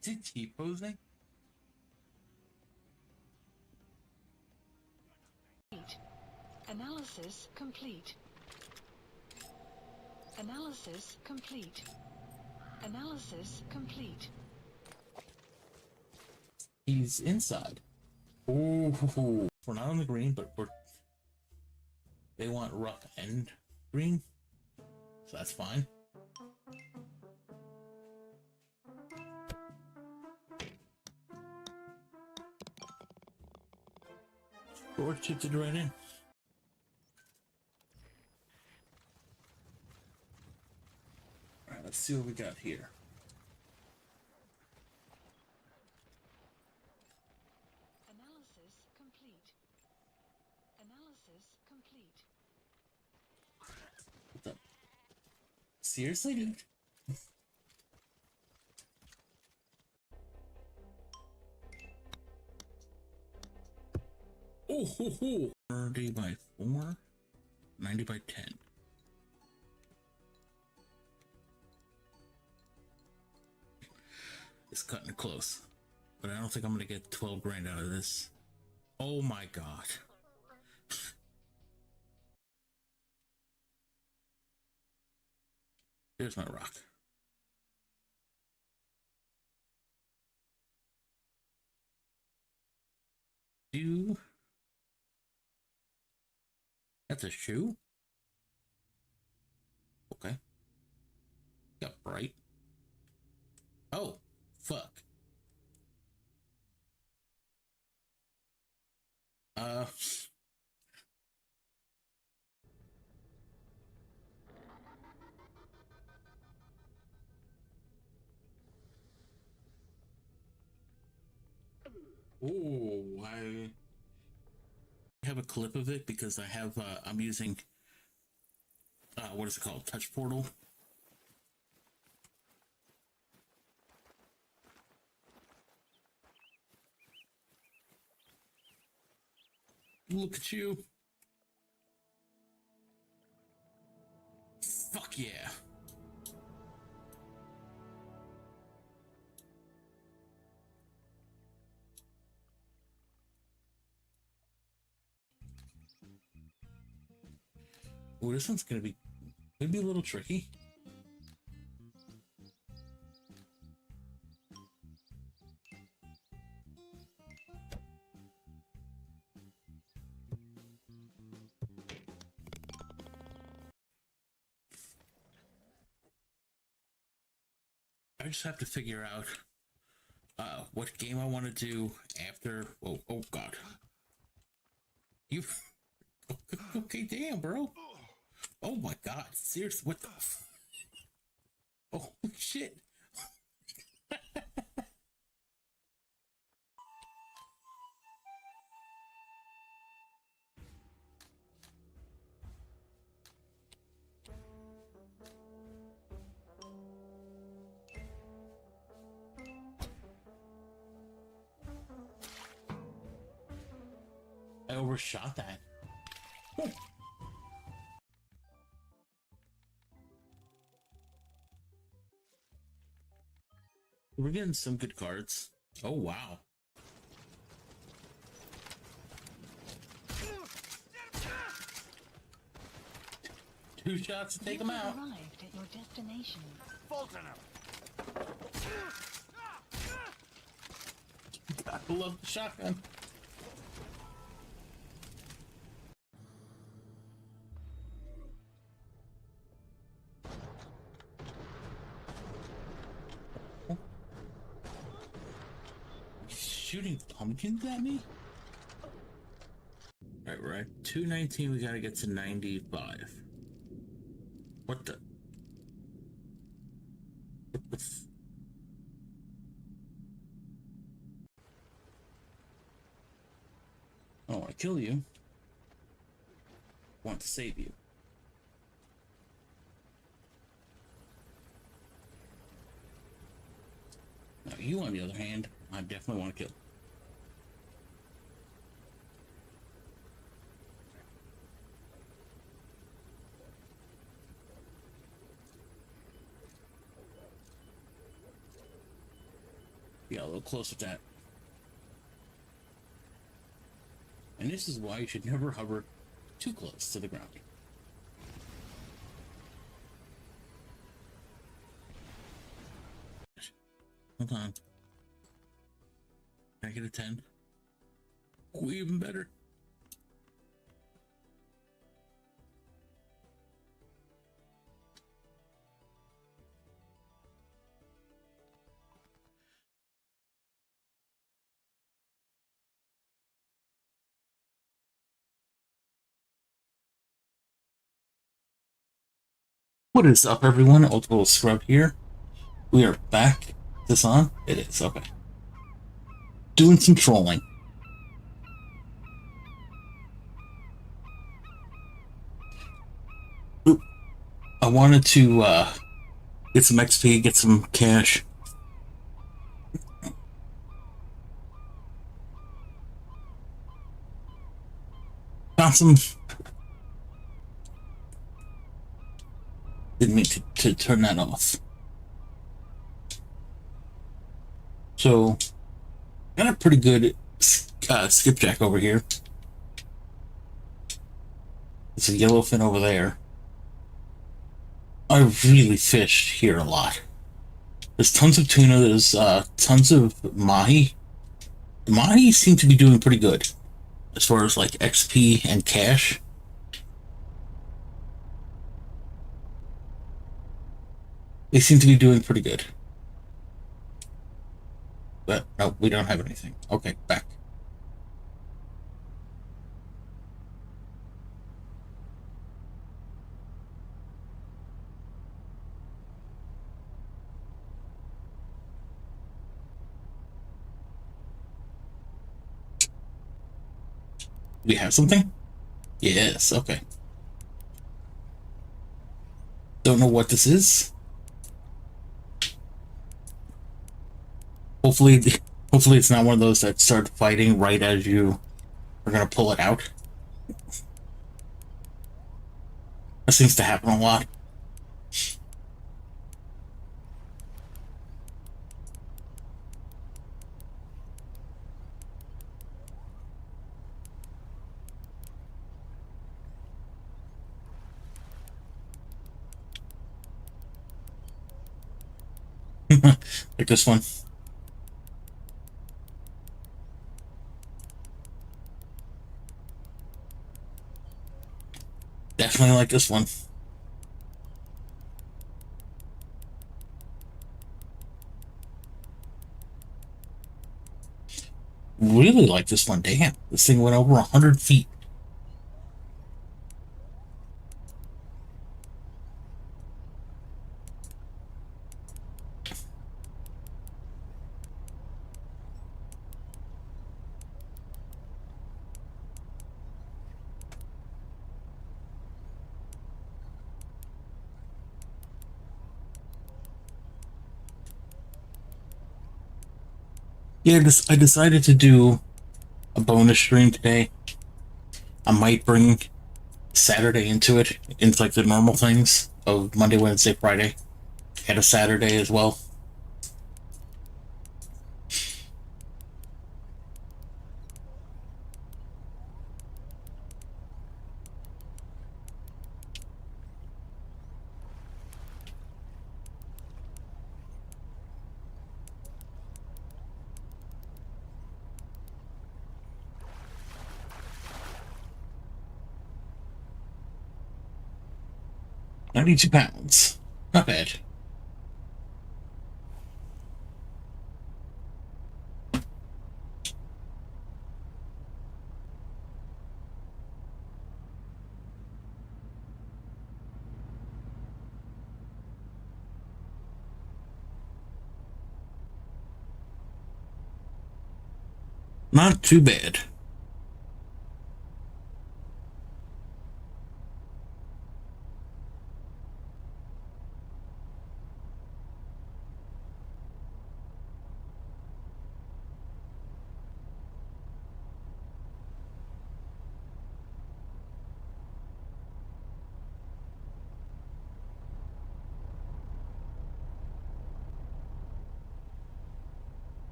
Is he T-posing? Analysis complete. Analysis complete. Analysis complete. He's inside. Ooh, we're not on the green, but they want rough and green, so that's fine. George chipped it right in. Alright, let's see what we got here. Analysis complete. Analysis complete. What the? Seriously, dude? Oh, ho, ho. 30 by 4, 90 by 10. It's cutting it close, but I don't think I'm gonna get 12 grand out of this. Oh my god. Here's my rock. That's a shoe? Okay. Got bright. Oh, fuck. Oh, I have a clip of it because I have, I'm using, what is it called? Touch Portal. Look at you. Fuck yeah. Oh, this one's gonna be a little tricky. I just have to figure out what game I want to do after. Oh god. You okay, damn, bro. Oh my god, seriously, what the oh shit. I overshot that. Oh. We're getting some good cards. Oh wow. Two shots to take them out. Arrived at your destination. I love the shotgun. Shooting pumpkins at me? Alright, we're at 219. We gotta get to 95. What the? What the I don't want to kill you. I want to save you. Now you, on the other hand, I definitely want to kill. Yeah, a little close with that. And this is why you should never hover too close to the ground. Hold on. Can I get a 10? Oh, even better. What is up, everyone? Ultimate Scrub here. We are back. Is this on? It is, okay. Doing some trolling. Oop. I wanted to get some XP, get some cash. Found some. Didn't mean to turn that off. So, got a pretty good skipjack over here. It's a yellowfin over there. I really fished here a lot. There's tons of tuna. There's tons of mahi. The mahi seem to be doing pretty good as far as like XP and cash. They seem to be doing pretty good. But no, we don't have anything. Okay, back. We have something? Yes, okay. Don't know what this is. Hopefully it's not one of those that start fighting right as you are gonna pull it out. That seems to happen a lot. Like this one. Definitely like this one. Really like this one. Damn, this thing went over 100 feet. Yeah, I decided to do a bonus stream today. I might bring Saturday into it, into like the normal things of Monday, Wednesday, Friday. Add a Saturday as well. 92 pounds. Not bad. Not too bad.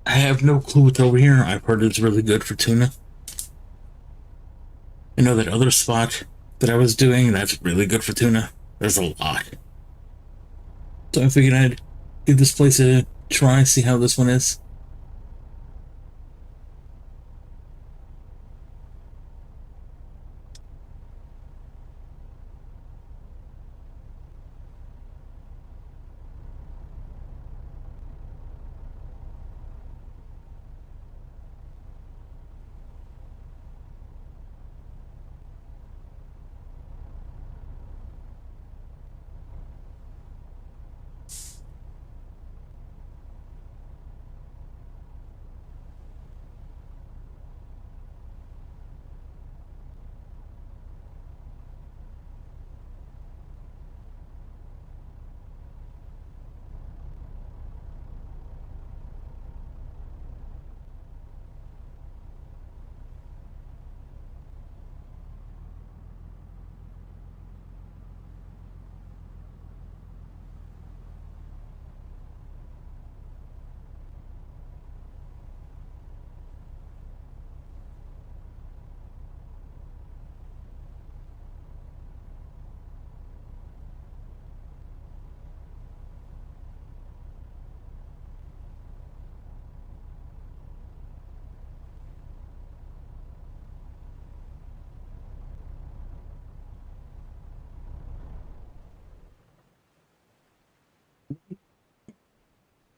I have no clue what's over here. I've heard it's really good for tuna. I know that other spot that I was doing, that's really good for tuna. There's a lot. So I figured I'd give this place a try, see how this one is.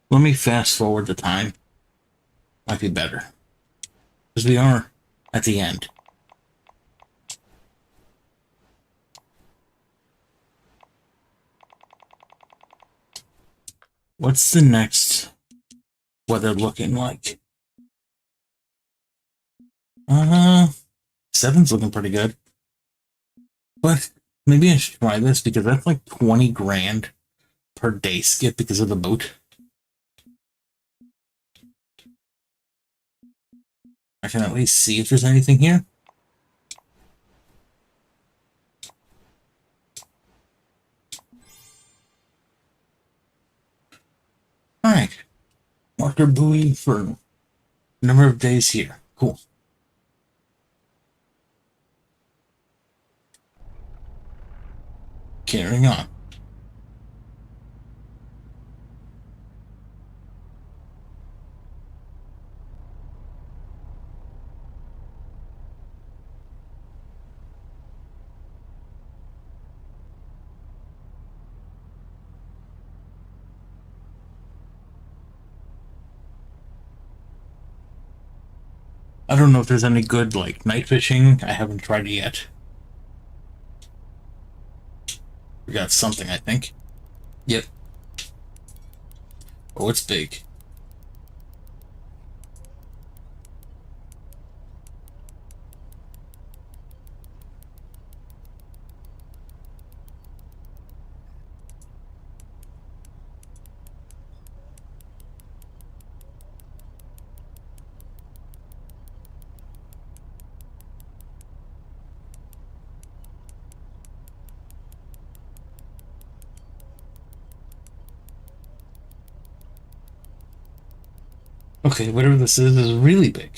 Let me fast forward the time. Might be better. Because we are at the end. What's the next weather looking like? 7's looking pretty good. But maybe I should try this because that's like 20 grand per day skip because of the boat. I can at least see if there's anything here. Alright. Marker buoy for number of days here. Cool. Carrying on. I don't know if there's any good, like, night fishing. I haven't tried it yet. We got something, I think. Yep. Oh, it's big. Okay, whatever this is really big.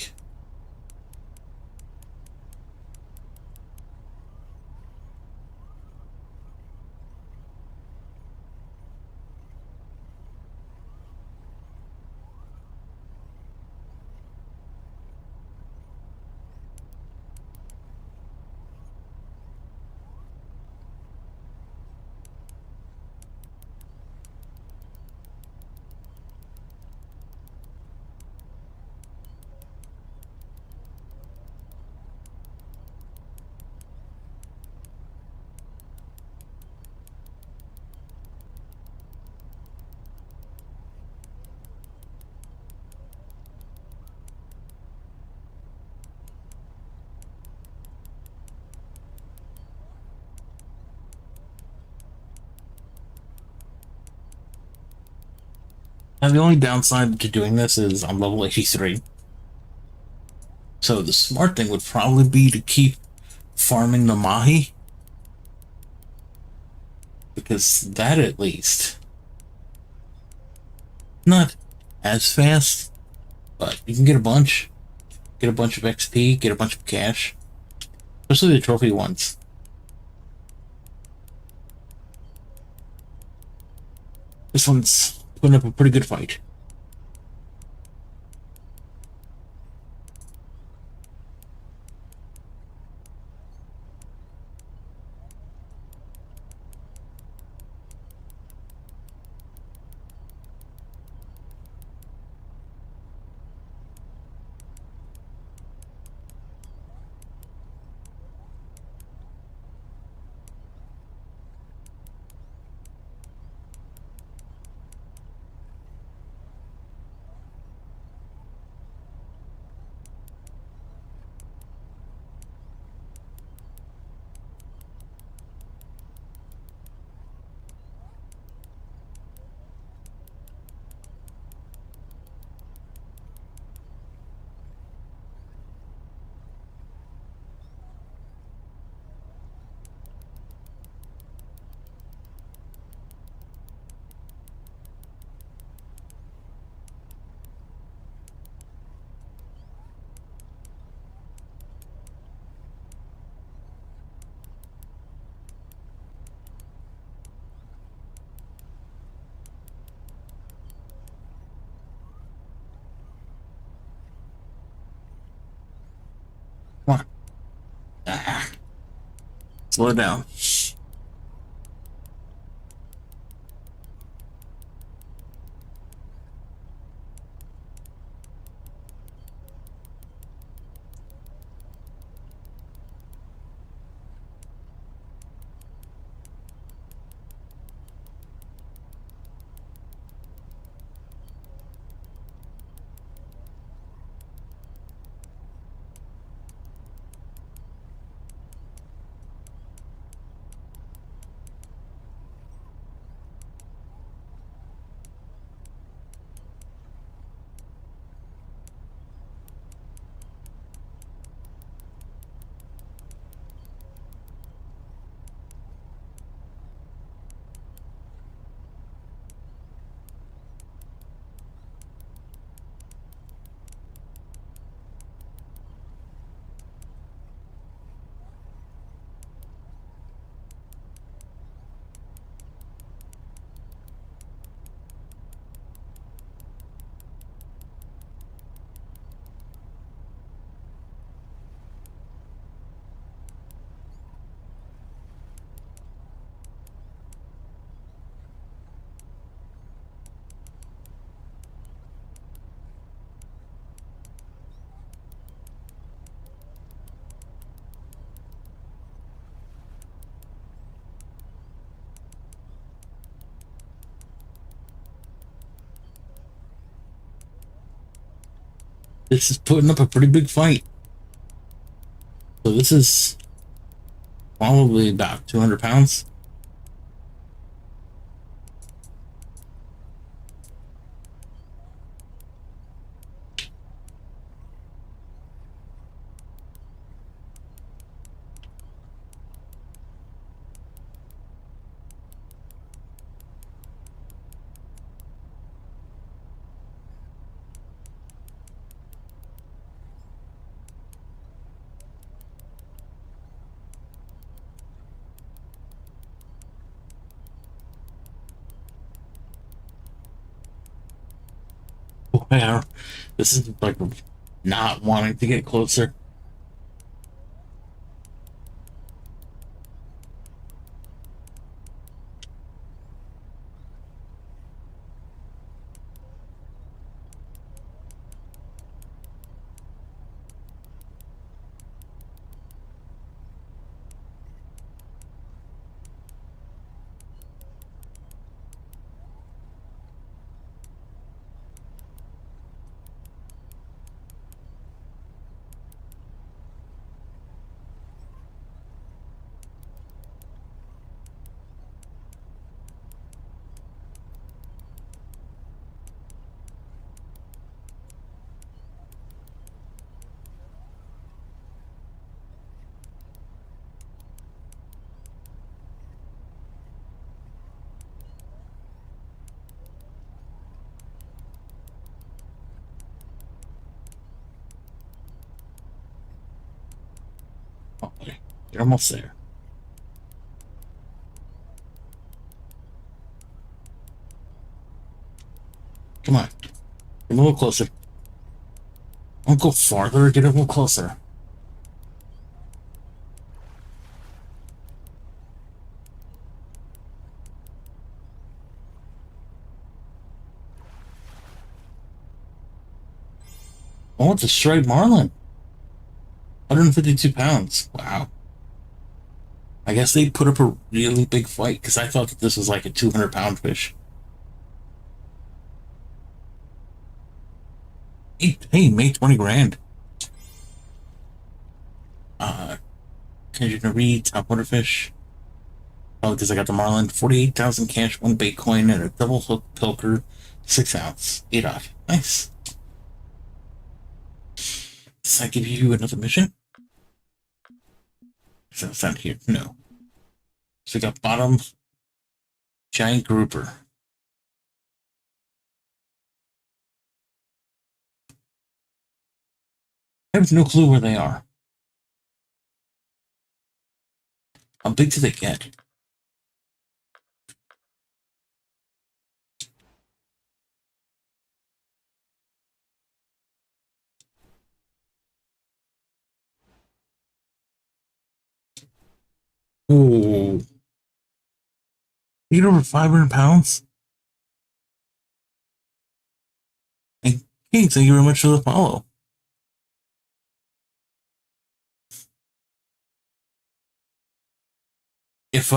Now, the only downside to doing this is I'm level 83. So the smart thing would probably be to keep farming the mahi. Because that, at least, not as fast but you can get a bunch. Get a bunch of XP, get a bunch of cash. Especially the trophy ones. This one's putting up a pretty good fight. Come on. Ah, slow it down. This is putting up a pretty big fight. So this is probably about 200 pounds. Wow, this is like not wanting to get closer. buddy. You're almost there. Come on. Get a little closer. Don't go farther. Get a little closer. Oh, it's a striped marlin. 152 pounds. Wow. I guess they put up a really big fight because I thought that this was like a 200-pound fish. Hey, made 20 grand. Kaiji No Ri, top water fish. Oh, because I got the marlin. 48,000 cash, 1 bait coin, and a double hook pilker, 6 ounce, 8 off. Nice. Does that give you another mission? Is that found here? No. So we got bottom, giant grouper. I have no clue where they are. How big do they get? Oh, you get over 500 pounds? And hey, thank you very much for the follow. If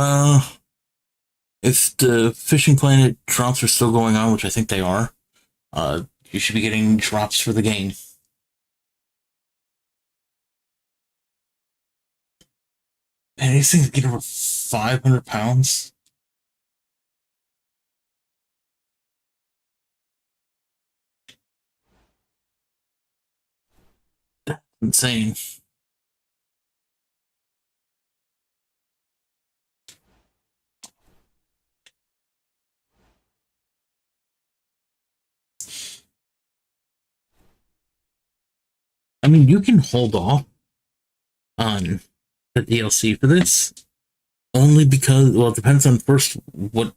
the fishing planet drops are still going on, which I think they are, you should be getting drops for the game. And these things get over 500 pounds. That's insane. I mean, you can hold off on the DLC for this only because, well, it depends on first what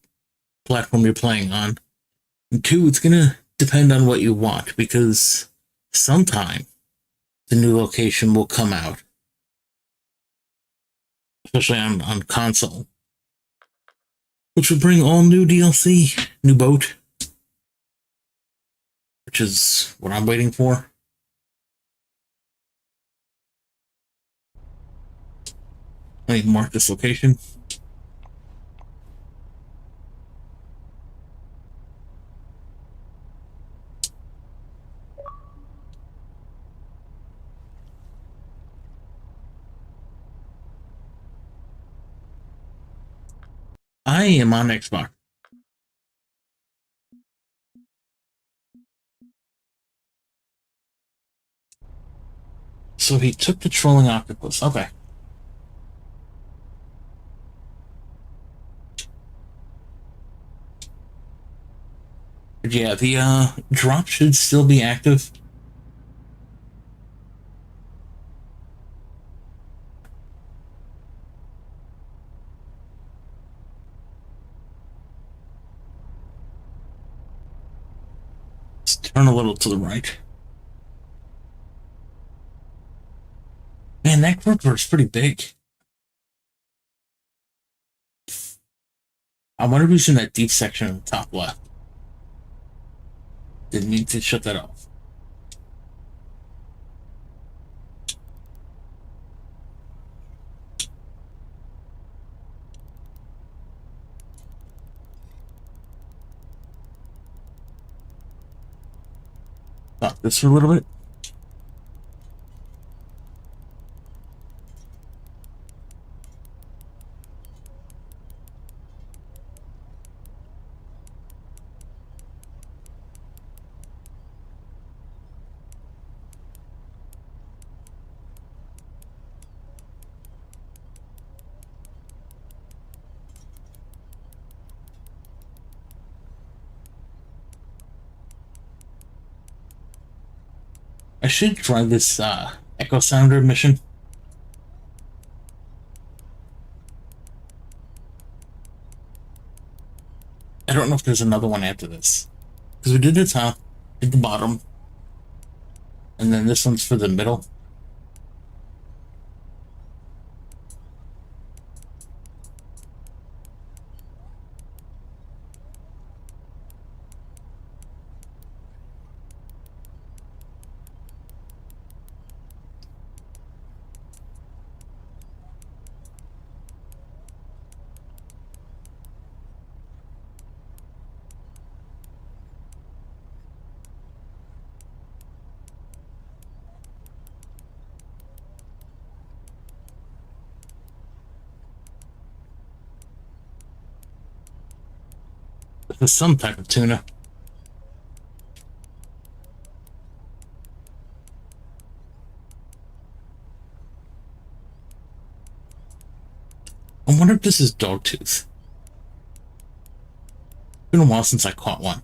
platform you're playing on. And two, it's gonna depend on what you want because sometime the new location will come out, especially on console, which will bring all new DLC, new boat, which is what I'm waiting for. Let me mark this location. I am on Xbox. So he took the trolling octopus. Okay. But yeah, the drop should still be active. Let's turn a little to the right. Man, that grouper is pretty big. I wonder who's in that deep section on the top left. Didn't mean to shut that off. Stop this for a little bit. I should try this Echo Sounder mission. know if there's another one after this. Because we did the top, did the bottom, and then this one's for the middle. This is some type of tuna. I wonder if this is dogtooth. It's been a while since I caught one.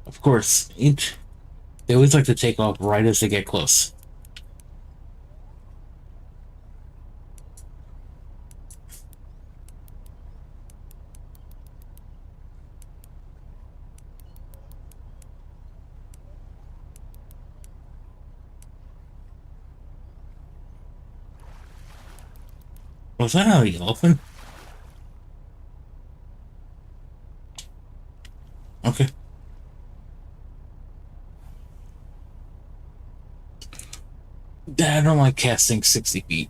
Of course, they always like to take off right as they get close. Was that how the elephant? Okay. I don't like casting 60 feet.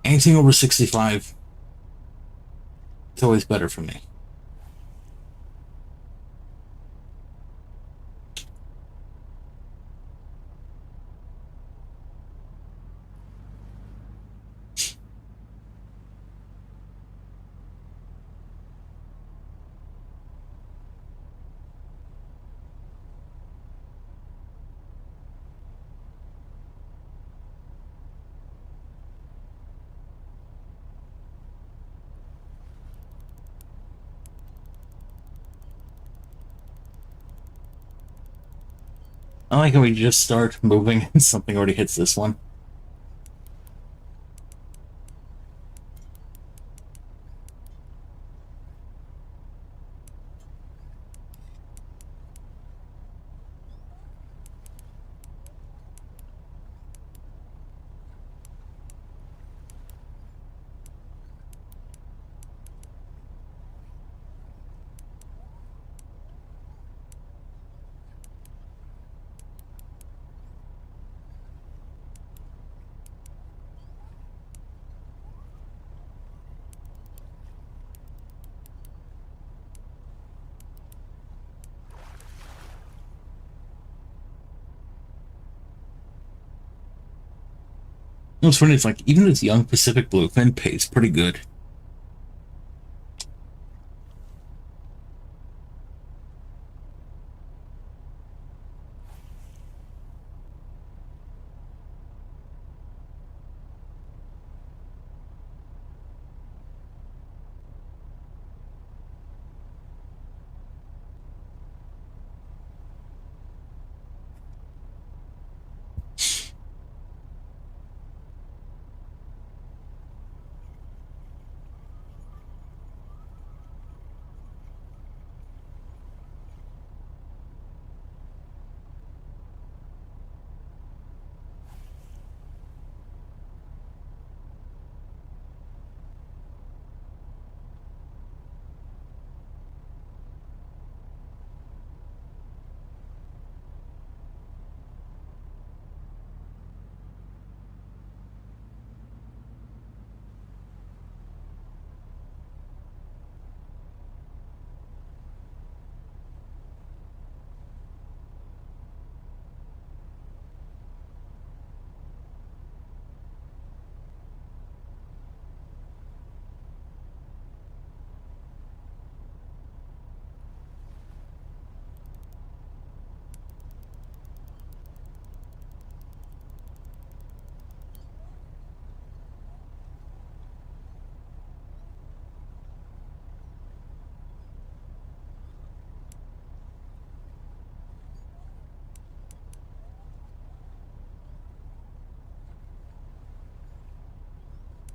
Anything over 65, it's always better for me. I like how we just start moving and something already hits this one. What's funny, it's like even this young Pacific bluefin pays pretty good.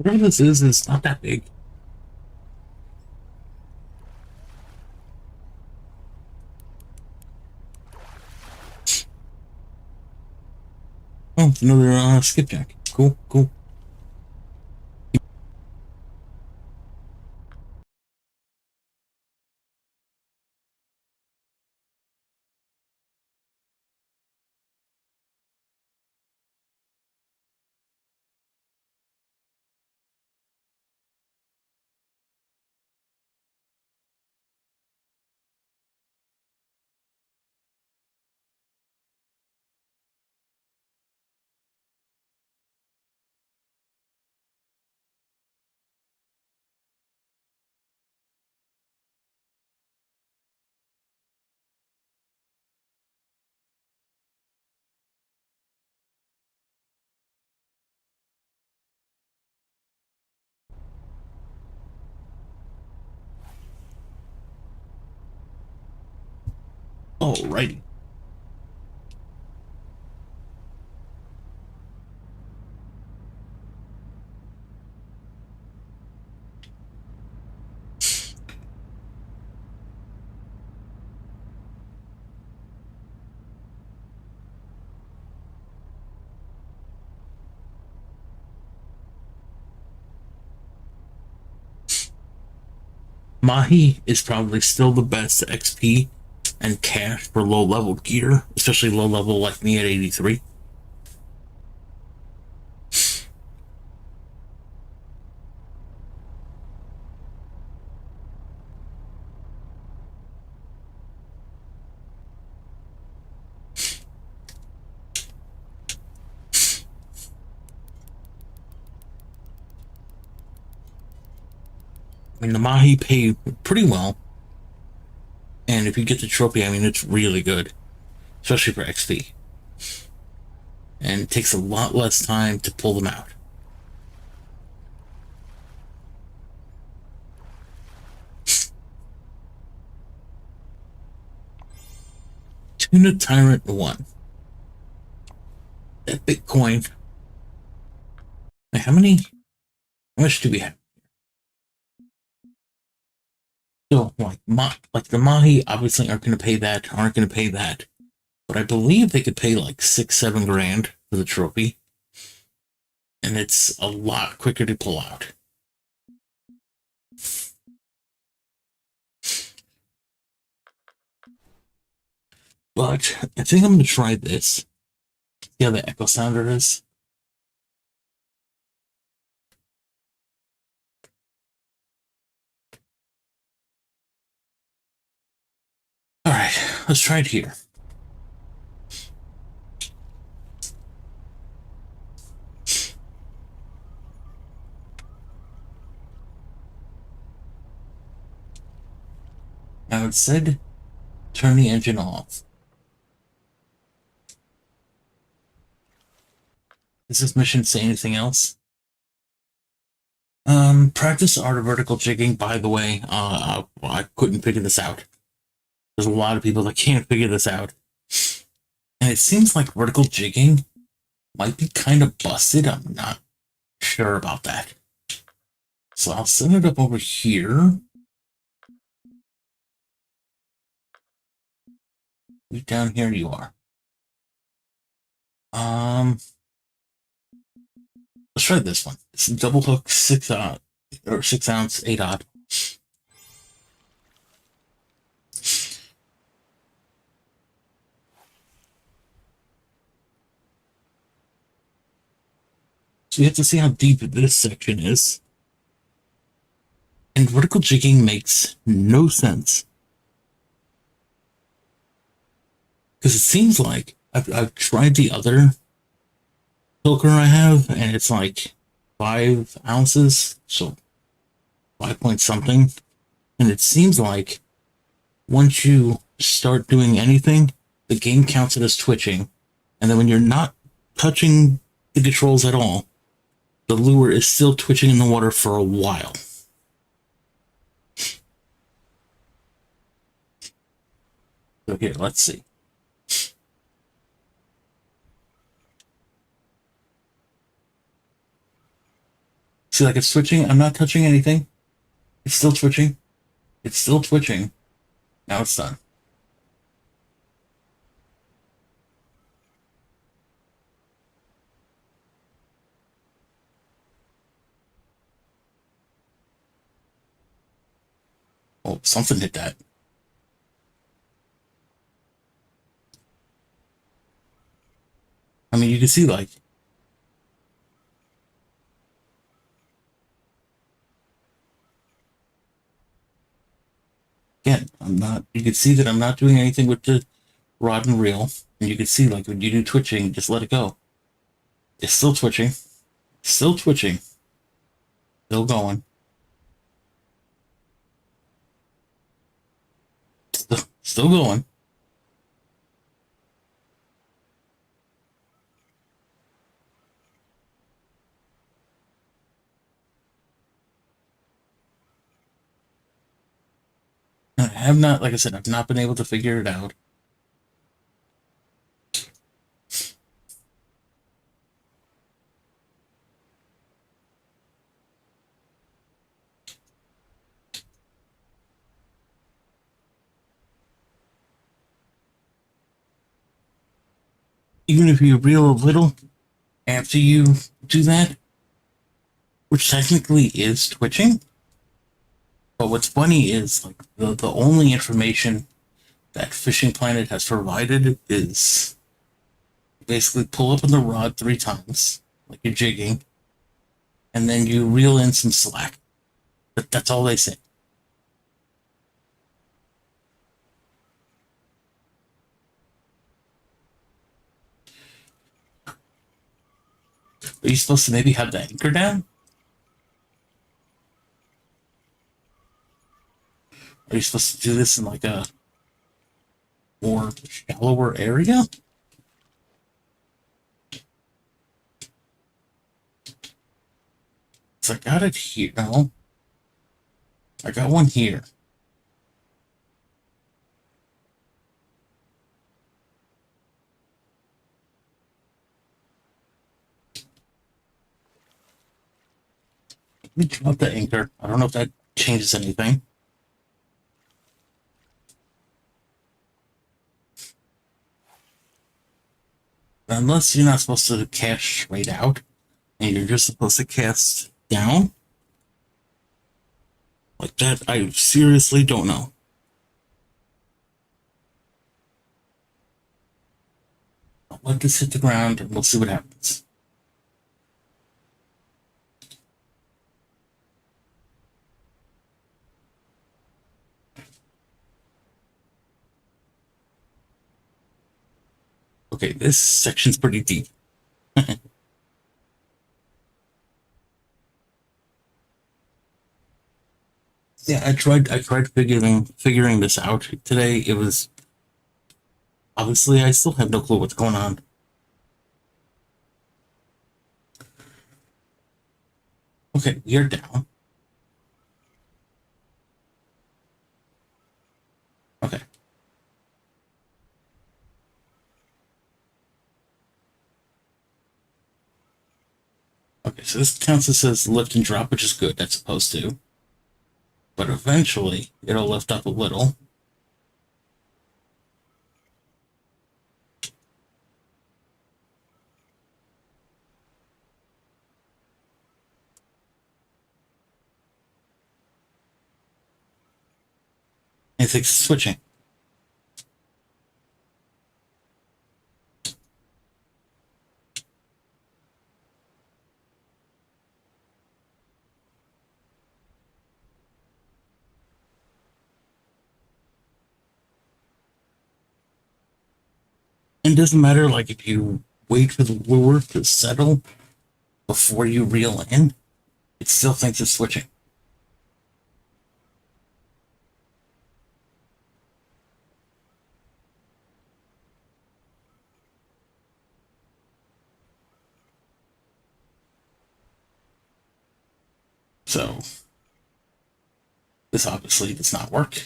Whatever this is not that big. Oh, it's another skipjack. Cool, cool. Alrighty. Mahi is probably still the best XP and cash for low level gear, especially low level like me at 83. I mean, the Mahi pay pretty well, and if you get the trophy, I mean, it's really good, especially for XP. And it takes a lot less time to pull them out. Tuna Tyrant 1. That Bitcoin. How much do we have? So, like the Mahi obviously aren't going to pay that. But I believe they could pay like 6-7 grand for the trophy. And it's a lot quicker to pull out. But I think I'm going to try this. See how the echo sounder is. Alright, let's try it here. Now it said turn the engine off. Does this mission say anything else? Practice art of vertical jigging. By the way, I couldn't figure this out. There's a lot of people that can't figure this out. And it seems like vertical jigging might be kind of busted. I'm not sure about that. So I'll set it up over here. Down here you are. Let's try this one. It's a double hook 6 ounce 8/0. So you have to see how deep this section is. And vertical jigging makes no sense. Because it seems like I've tried the other pilker I have, and it's like 5 ounces, so 5 point something. And it seems like once you start doing anything, the game counts it as twitching. And then when you're not touching the controls at all, the lure is still twitching in the water for a while. So here, let's see. See, like it's switching. I'm not touching anything. It's still twitching. It's still twitching. Now it's done. Oh, something hit that. I mean, you can see like again, I'm not. You can see that I'm not doing anything with the rod and reel, and you can see like when you do twitching, just let it go. It's still twitching, still twitching, still going, still going. I have not, like I said, I've not been able to figure it out. Even if you reel a little after you do that, which technically is twitching. But what's funny is like the only information that Fishing Planet has provided is basically pull up on the rod 3 times, like you're jigging, and then you reel in some slack. But that's all they say. Are you supposed to maybe have the anchor down? Are you supposed to do this in like a more shallower area? So I got it here. No, I got one here. Let me drop the anchor. I don't know if that changes anything. Unless you're not supposed to cast straight out and you're just supposed to cast down like that, I seriously don't know. I'll let this hit the ground and we'll see what happens. Okay, this section's pretty deep. Yeah, I tried figuring this out today. It was obviously I still have no clue what's going on. Okay, you're down. Okay. Okay, so this counts as lift and drop, which is good. That's supposed to. But eventually, it'll lift up a little. And it's switching. And it doesn't matter, like, if you wait for the lure to settle before you reel in, it still thinks it's switching. So, this obviously does not work.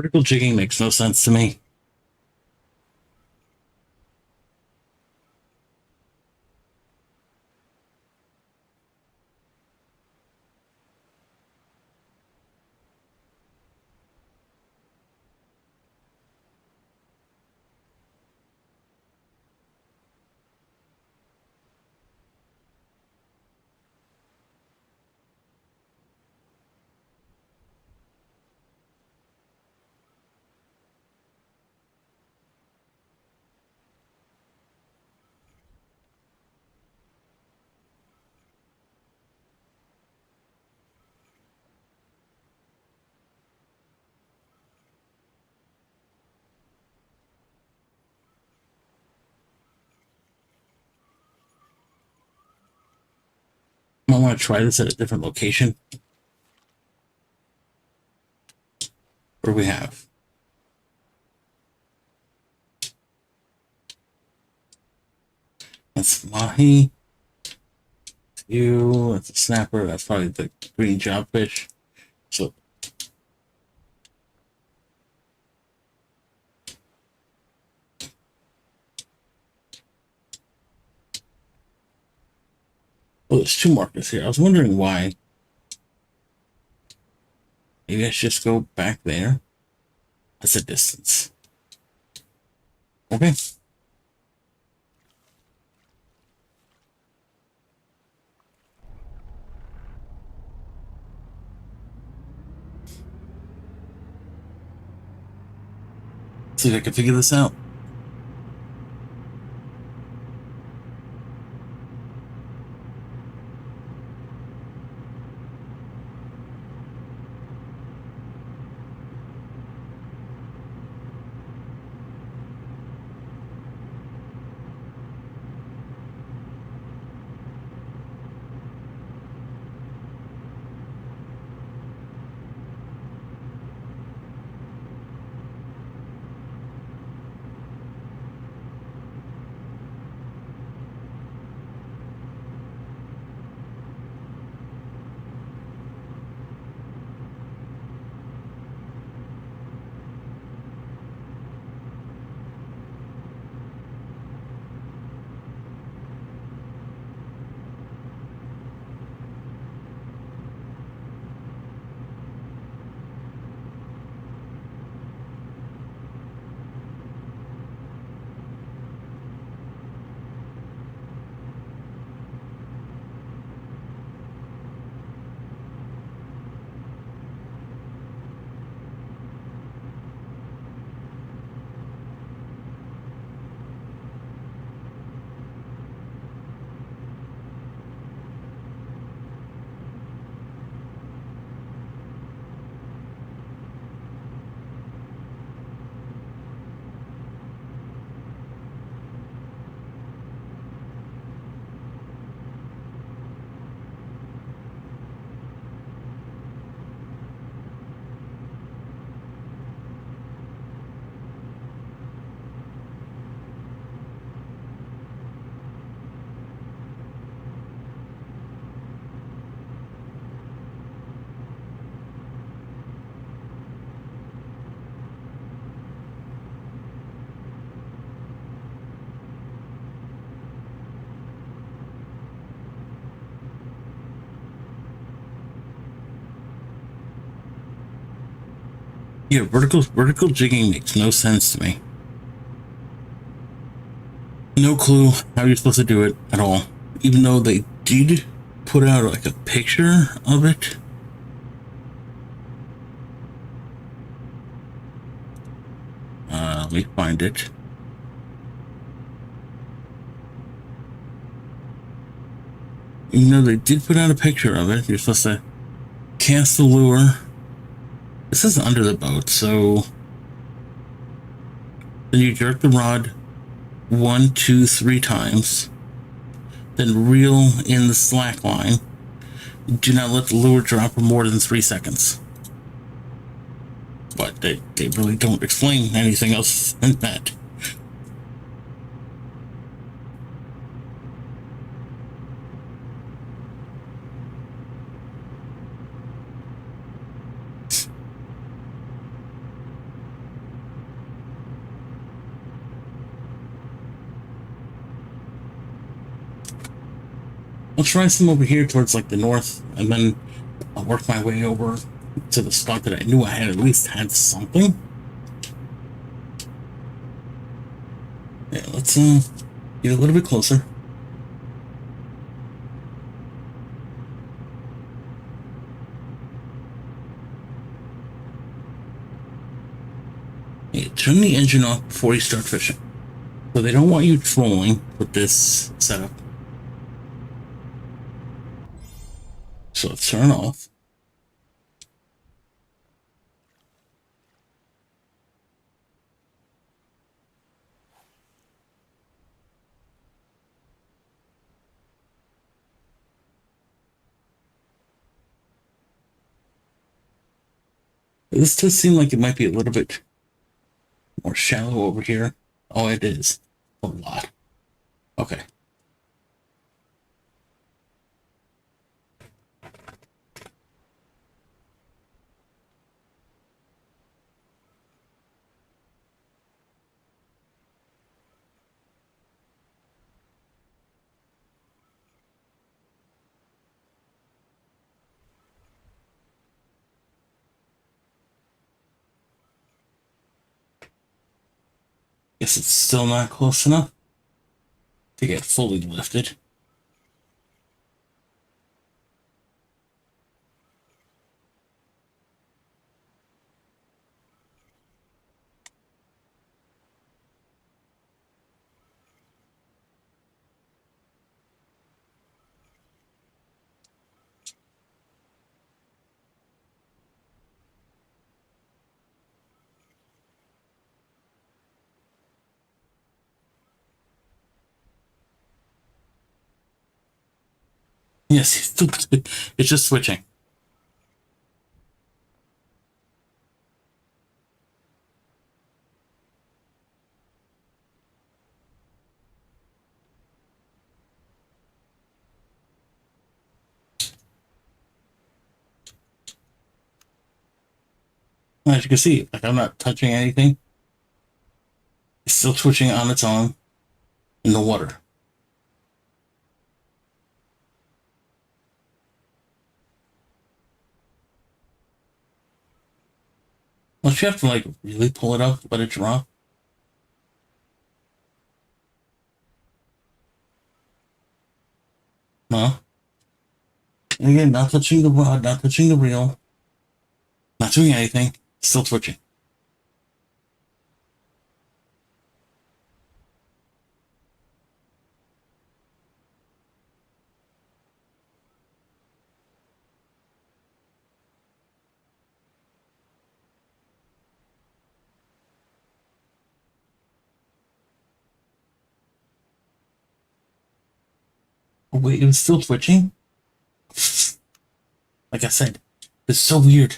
Vertical jigging makes no sense to me. I want to try this at a different location. What do we have? That's mahi. You. That's a snapper. That's probably the green jobfish. So. Oh, there's two markers here. I was wondering why. Maybe I should just go back there. That's a distance. Okay. See if I can figure this out. Yeah, vertical jigging makes no sense to me. No clue how you're supposed to do it at all. Even though they did put out like a picture of it. Let me find it. Even though they did put out a picture of it, you're supposed to cast the lure. This is under the boat, so then you jerk the rod 1, 2, 3 times, then reel in the slack line. Do not let the lure drop for more than 3 seconds. But they really don't explain anything else than that. I'll try some over here towards like the north, and then I'll work my way over to the spot that I knew I had at least had something. Yeah, let's get a little bit closer. Yeah, turn the engine off before you start fishing. So they don't want you trolling with this setup. So let's turn it off. This does seem like it might be a little bit more shallow over here. Oh, it is. A lot. Okay. Guess it's still not close enough to get fully lifted. Yes, it's just switching. As you can see, like I'm not touching anything. It's still twitching on its own in the water. Unless you have to like really pull it up, let it drop. No. And again, not touching the rod, not touching the reel, not doing anything, still twitching. Oh, wait, it was still twitching? Like I said, it's so weird.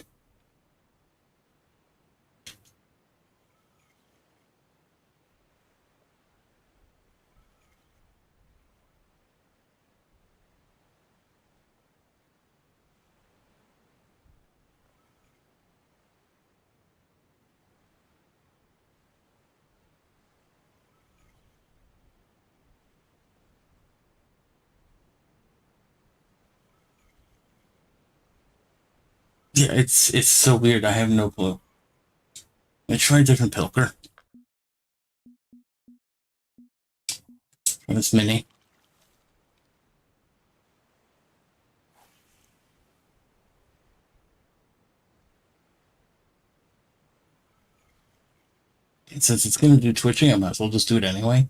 Yeah, it's so weird. I have no clue. I try a different pilker. Try this mini. And since it's gonna do twitching, I might as well just do it anyway.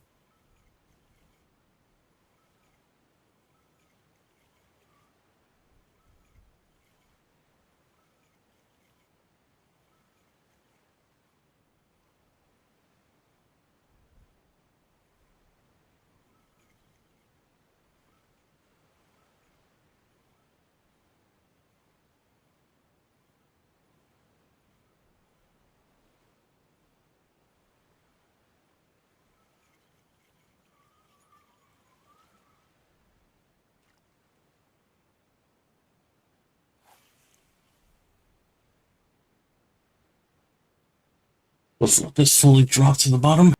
Let's let this slowly drop to the bottom.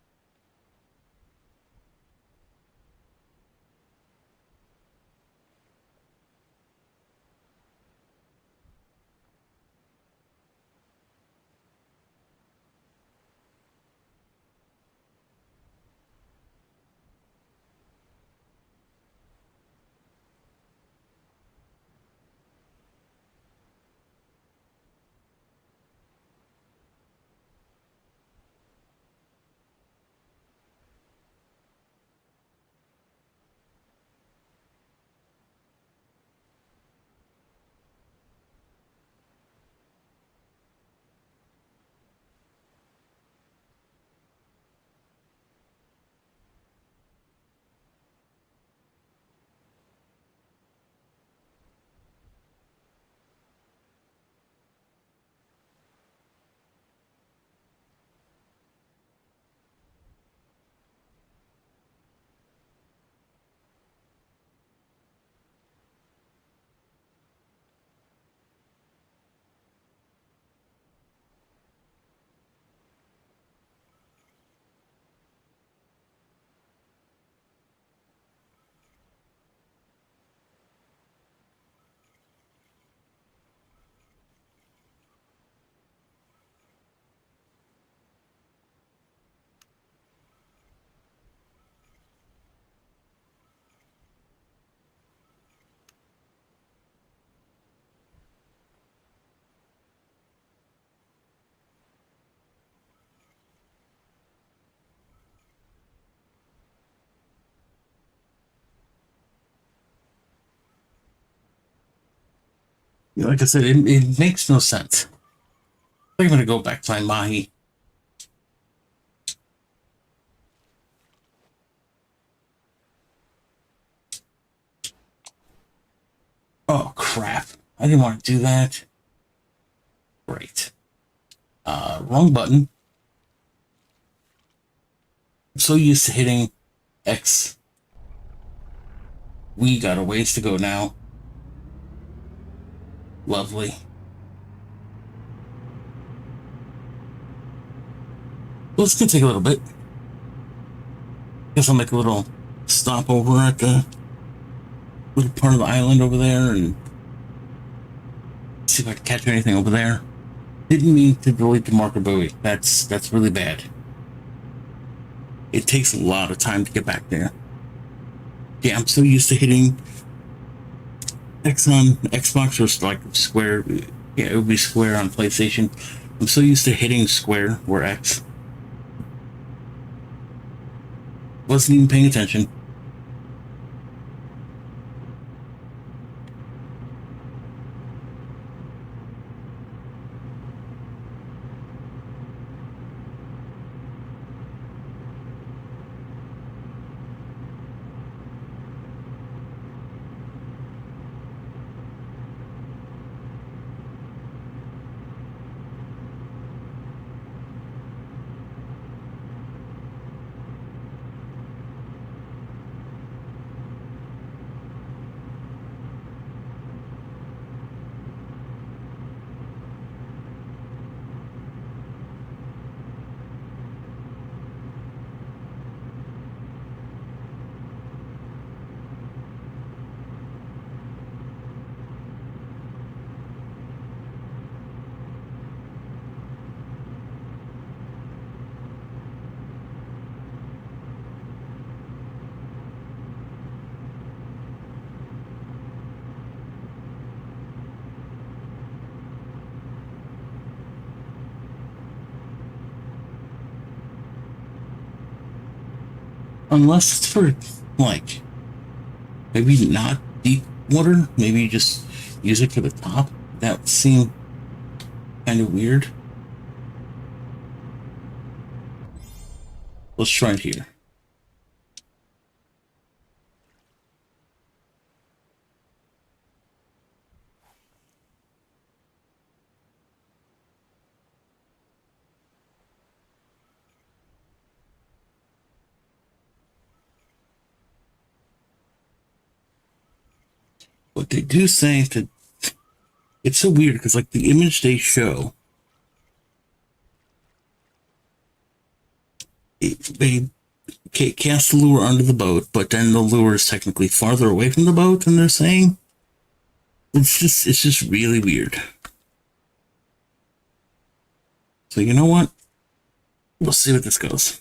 Like I said, it makes no sense. I'm gonna go back to my mahi. Oh crap! I didn't want to do that. Great. Wrong button. I'm so used to hitting X. We got a ways to go now. Lovely. Well, it's gonna take a little bit. Guess I'll make a little stop over at the little part of the island over there and see if I can catch anything over there. Didn't mean to delete the marker buoy. That's really bad. It takes a lot of time to get back there. Yeah, I'm so used to hitting X on Xbox or like square. Yeah, it would be square on PlayStation. I'm so used to hitting square or X. Wasn't even paying attention. Unless it's for like maybe not deep water, maybe just use it for the top. That would seem kind of weird. Let's try it here. But they do say that it's so weird because like the image they show, they cast the lure under the boat, but then the lure is technically farther away from the boat than they're saying. It's just really weird. So you know what? We'll see what this goes.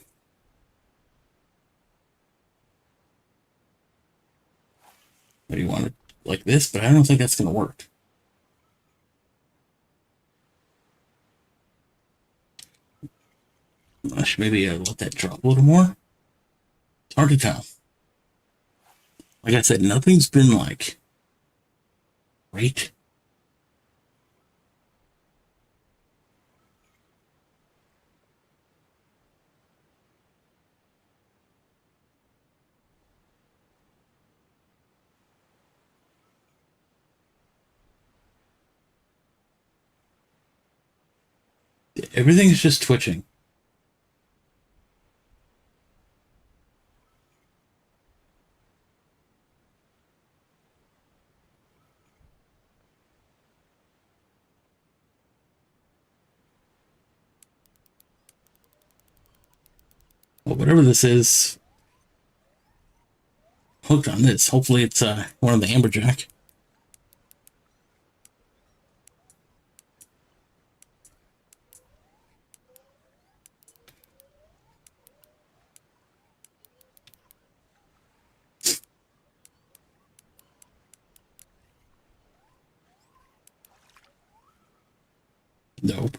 Maybe you want it like this, but I don't think that's gonna work. I should maybe let that drop a little more. It's hard to tell. Like I said, nothing's been like great. Everything's just twitching. Well, whatever this is, hooked on this. Hopefully it's one of the amberjack. Nope.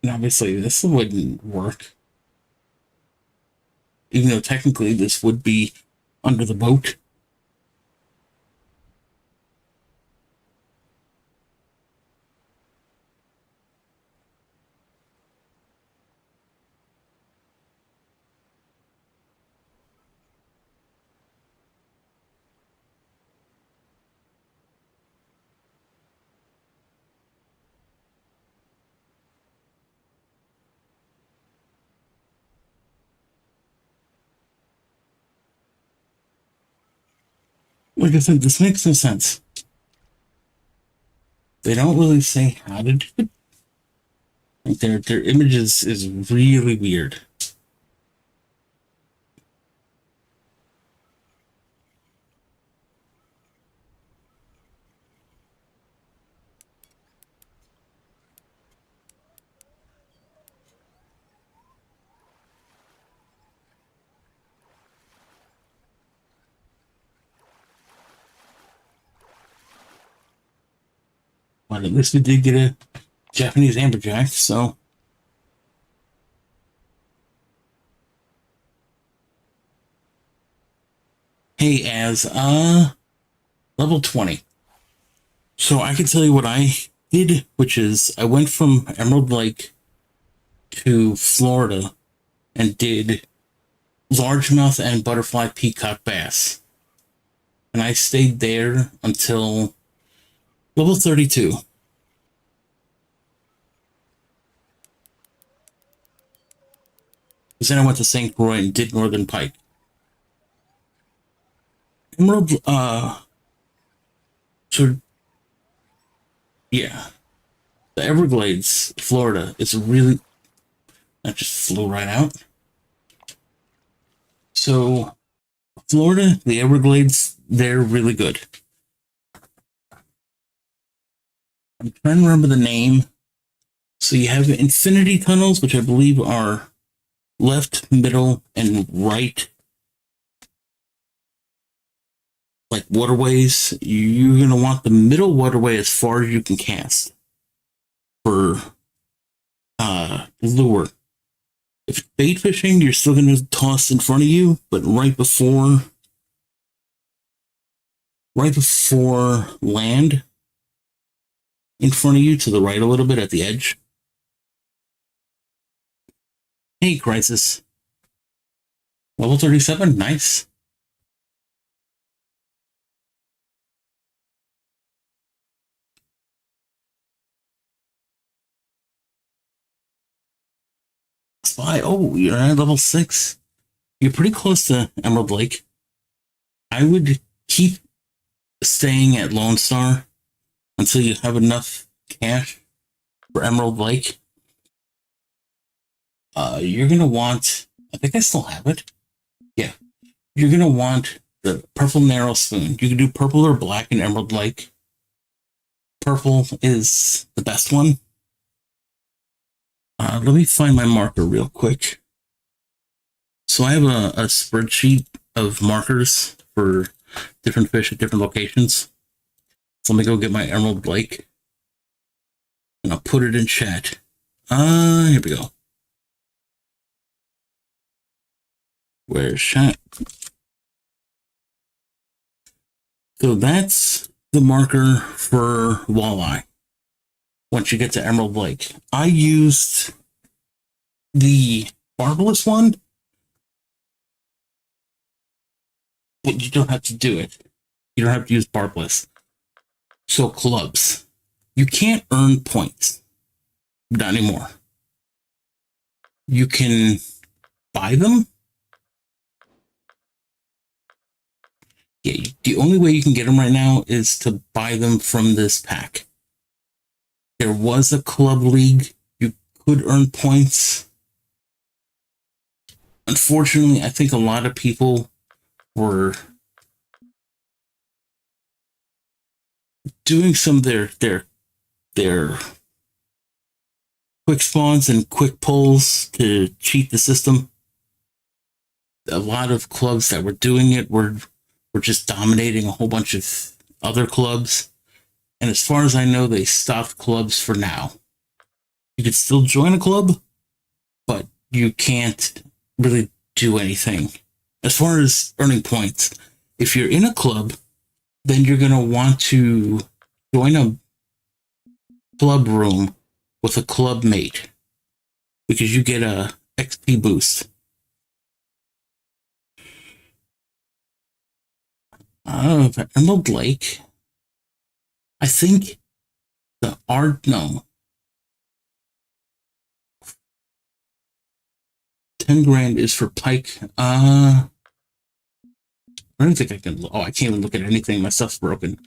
And obviously this wouldn't work. even though technically this would be under the boat. Like I said, this makes no sense. They don't really say how to do it. Like their images is really weird. But at least we did get a Japanese amberjack, so. Hey, as level 20. So I can tell you what I did, which is I went from Emerald Lake to Florida and did largemouth and butterfly peacock bass. And I stayed there until level 32. Because then I went to St. Croix and did Northern Pike. Emerald, so, yeah. The Everglades, Florida, is really, that just flew right out. So, Florida, the Everglades, they're really good. I'm trying to remember the name. So you have infinity tunnels, which I believe are left, middle, and right, like waterways. You're going to want the middle waterway as far as you can cast for lure. If it's bait fishing, you're still going to toss in front of you, but right before land, in front of you, to the right a little bit at the edge. Hey, Crisis. Level 37, nice. Spy, oh, you're at level 6. You're pretty close to Emerald Lake. I would keep staying at Lone Star until you have enough cash for Emerald Lake. You're going to want, I think I still have it. Yeah. You're going to want the purple narrow spoon. You can do purple or black in Emerald Lake. Purple is the best one. Let me find my marker real quick. So I have a spreadsheet of markers for different fish at different locations. So let me go get my Emerald Lake. And I'll put it in chat. Here we go. Where's chat? So that's the marker for walleye. Once you get to Emerald Lake, I used the barbless one, but you don't have to do it. You don't have to use barbless. So clubs, you can't earn points. Not anymore. You can buy them. Yeah, the only way you can get them right now is to buy them from this pack. There was a club league. You could earn points. Unfortunately, I think a lot of people were doing some of their quick spawns and quick pulls to cheat the system. A lot of clubs that were doing it were just dominating a whole bunch of other clubs. And as far as I know, they stopped clubs for now. You could still join a club, but you can't really do anything. As far as earning points, if you're in a club, then you're going to want to join a club room with a club mate because you get a XP boost. Emerald Lake. I think the art, no. 10 grand is for Pike. I don't think I can. Oh, I can't even look at anything. My stuff's broken.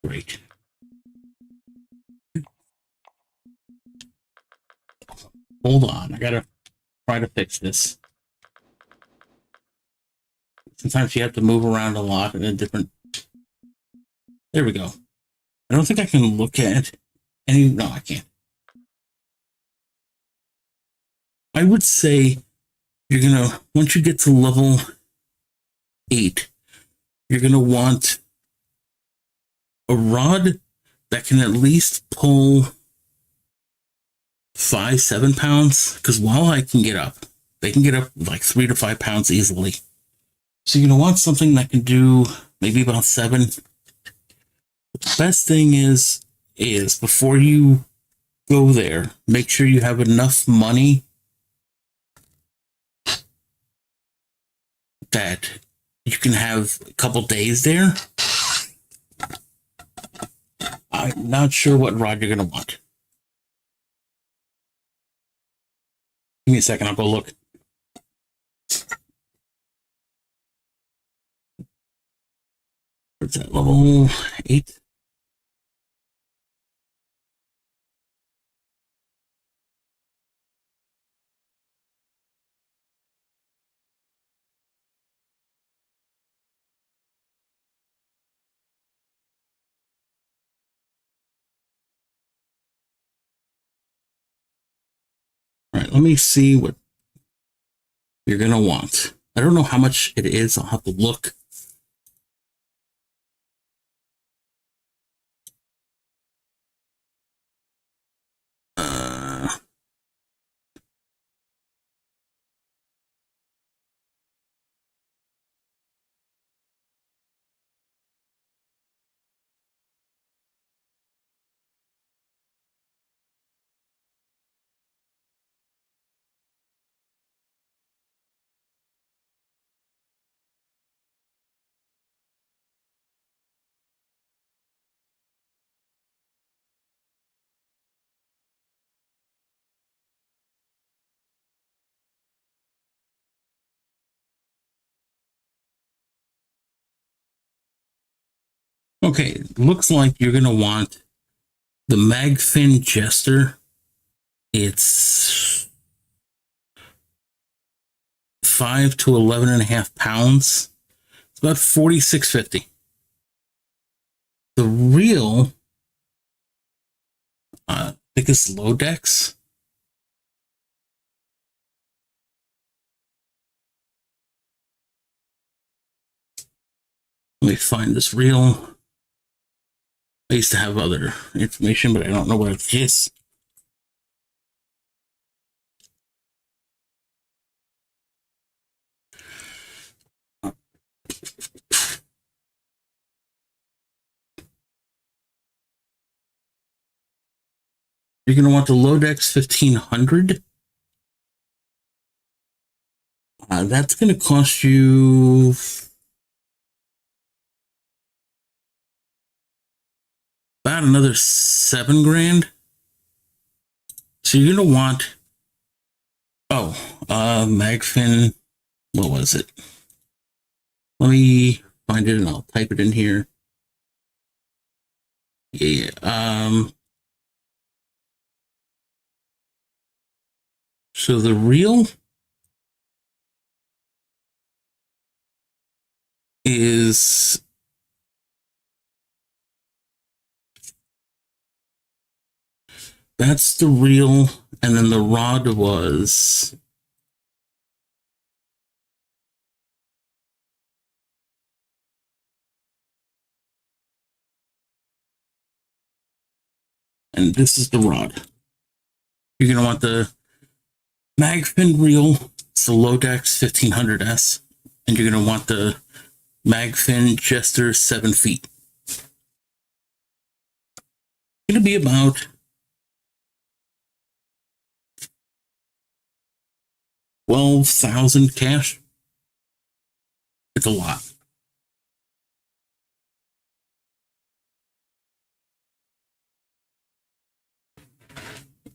Great. Hold on. I gotta try to fix this. Sometimes you have to move around a lot in a different. There we go. I don't think I can look at any. No, I can't. I would say you're gonna, once you get to level 8, you're gonna want a rod that can at least pull 5-7 pounds, because walleye can get up. They can get up like 3 to 5 pounds easily. So you're gonna want something that can do maybe about 7. But the best thing is before you go there, make sure you have enough money that you can have a couple days there. I'm not sure what rod you're going to want. Give me a second, I'll go look. What's that, level 8? All right, let me see what you're going to want. I don't know how much it is. I'll have to look. Okay, looks like you're going to want the Magfin Jester. It's 5 to 11.5 pounds. It's about $46.50. The real thickest Lodex. Let me find this reel. I used to have other information, but I don't know where it is. You're going to want the Lodex 1500. That's going to cost you about another 7 grand. So you're going to want, Magfin, what was it? Let me find it and I'll type it in here. Yeah. So the reel is that's the reel, and then the rod was and this is the rod. You're gonna want the Magfin reel. It's the Lodex 1500S, and you're going to want the Magfin Jester 7 feet. It's going to be about 12,000 cash. It's a lot.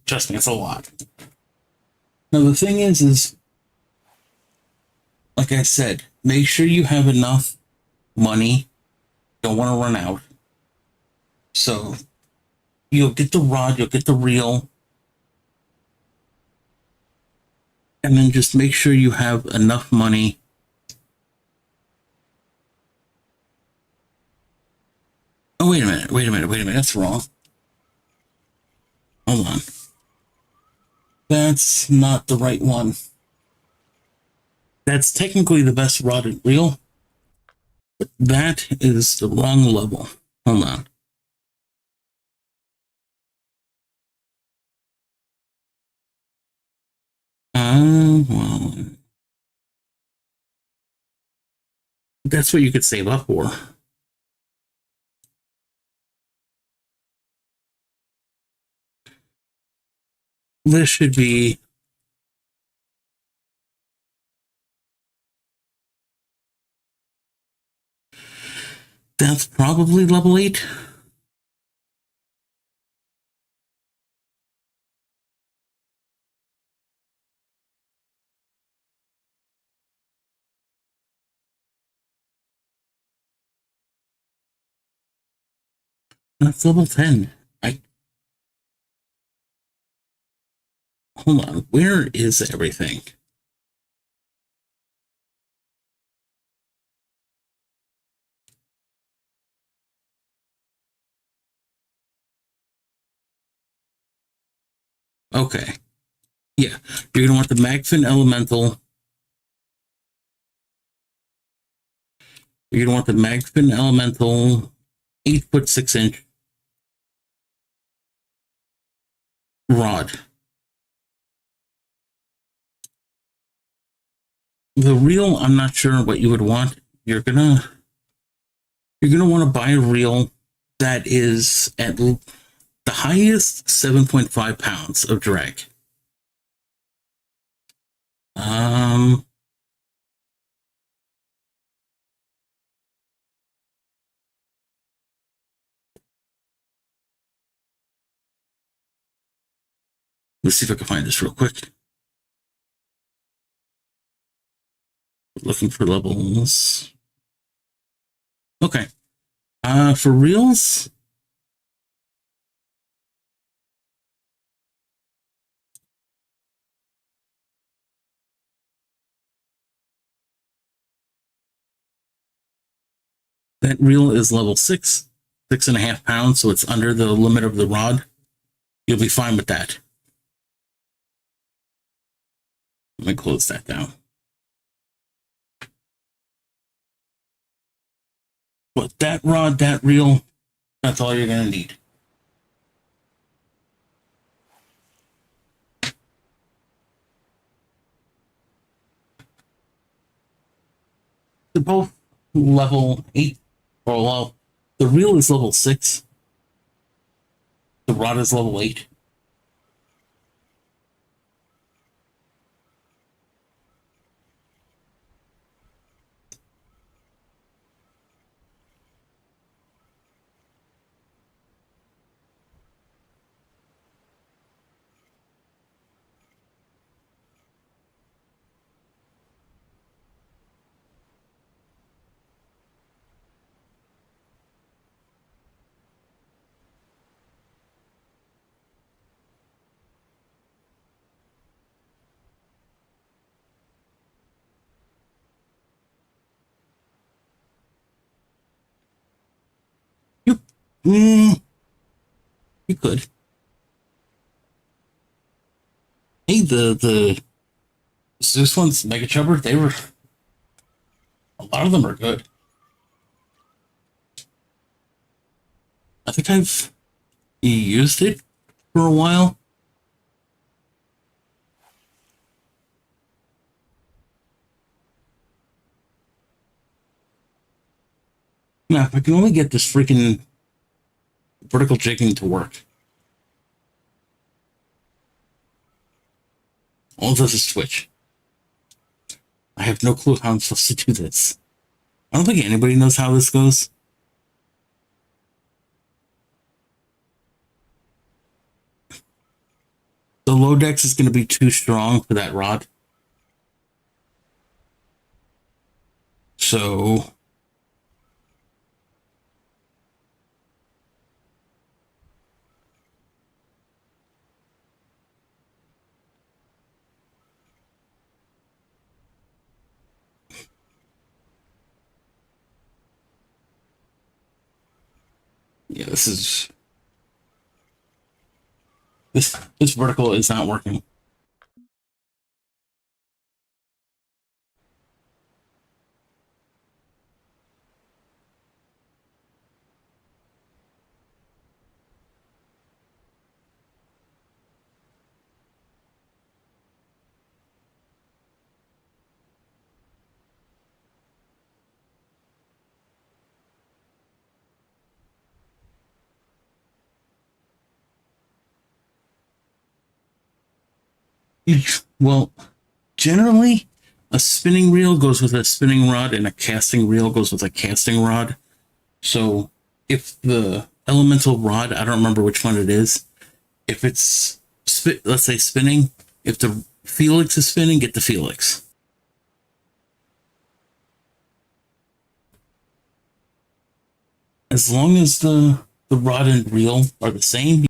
Trust me, it's a lot. Now the thing is like I said, make sure you have enough money. Don't want to run out. So you'll get the rod, you'll get the reel, and then just make sure you have enough money. Oh, wait a minute. That's wrong. Hold on. That's not the right one. That's technically the best rod and reel, but that is the wrong level. Hold on. Well, that's what you could save up for. This should be that's probably level 8. That's level 10. Hold on. Where is everything? Okay. Yeah. You're going to want the Magfin Elemental. You're going to want the Magfin Elemental 8 foot 6 inch rod. The reel, I'm not sure what you would want. You're gonna want to buy a reel that is at the highest 7.5 pounds of drag. Let's see if I can find this real quick. Looking for levels. Okay. For reels, that reel is level 6, 6.5 pounds, so it's under the limit of the rod. You'll be fine with that. Let me close that down. But that rod, that reel, that's all you're going to need. They're both level 8. Or, well, the reel is level 6. The rod is level 8. You could. Hey, the Zeus ones, Mega Chubber, they were, a lot of them are good. I think I've used it for a while. Now, if I can only get this freaking vertical jigging to work. All it does is switch. I have no clue how I'm supposed to do this. I don't think anybody knows how this goes. The Lodex is going to be too strong for that rod. So yeah, this vertical is not working. Well, generally, a spinning reel goes with a spinning rod, and a casting reel goes with a casting rod. So, if the elemental rod, I don't remember which one it is, if it's let's say spinning, if the Felix is spinning, get the Felix. As long as the rod and reel are the same.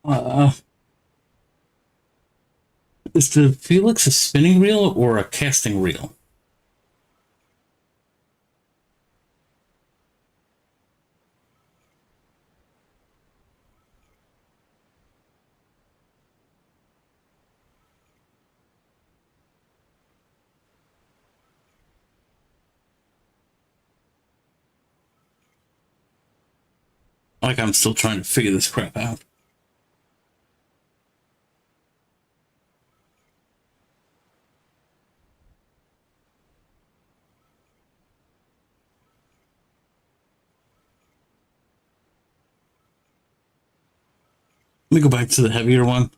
Uh, is the Felix a spinning reel or a casting reel? Like I'm still trying to figure this crap out. Let me go back to the heavier one.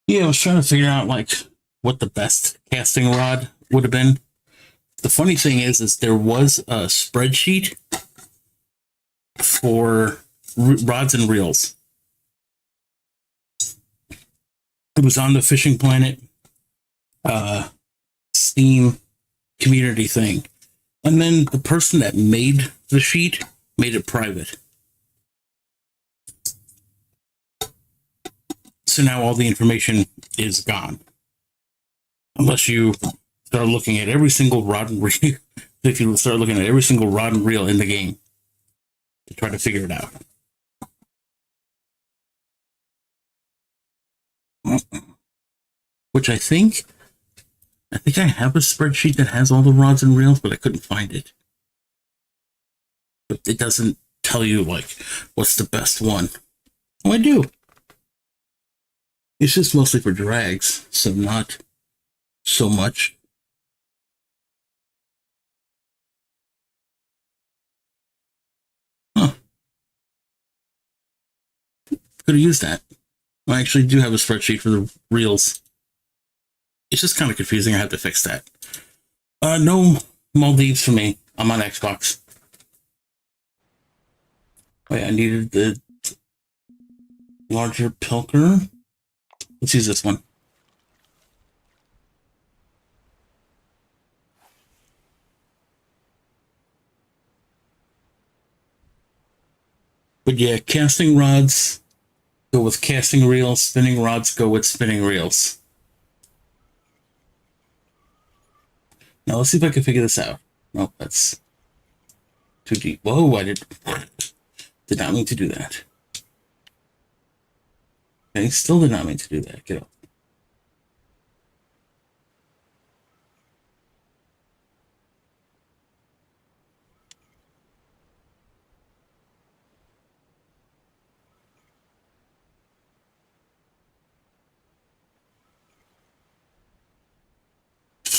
Yeah, I was trying to figure out like what the best casting rod would have been. The funny thing is there was a spreadsheet for rods and reels. It was on the Fishing Planet Steam community thing. And then the person that made the sheet made it private. So now all the information is gone. Unless you start looking at every single rod and reel. If you start looking at every single rod and reel in the game to try to figure it out. Which I think I have a spreadsheet that has all the rods and reels, but I couldn't find it. But it doesn't tell you, like, what's the best one. Oh, I do. It's just mostly for drags, so not so much. Huh. Could have used that. I actually do have a spreadsheet for the reels. It's just kind of confusing. I have to fix that. No Maldives for me. I'm on Xbox. Wait, I needed the larger pilker. Let's use this one. But yeah, casting rods go with casting reels. Spinning rods go with spinning reels. Now let's see if I can figure this out. Nope, that's too deep. Whoa, I did not mean to do that. Okay, still did not mean to do that. Get up.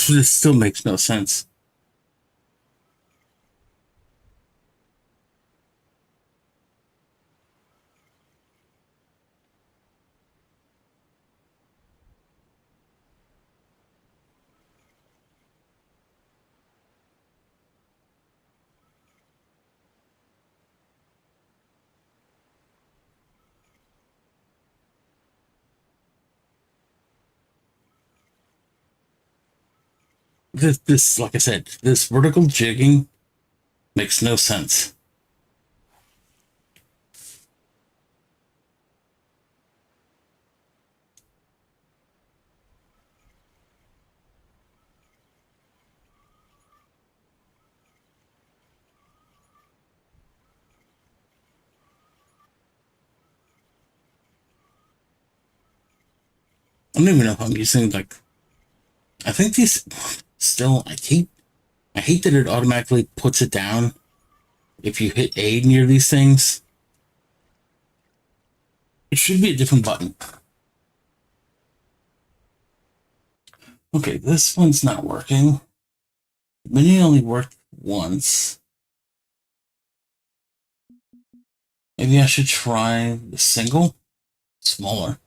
This still makes no sense. This, like I said, this vertical jigging makes no sense. I don't even know if I'm using, like, I think these still, I hate that it automatically puts it down if you hit A near these things. It should be a different button. Okay, this one's not working. Mini only worked once. Maybe I should try the single. Smaller.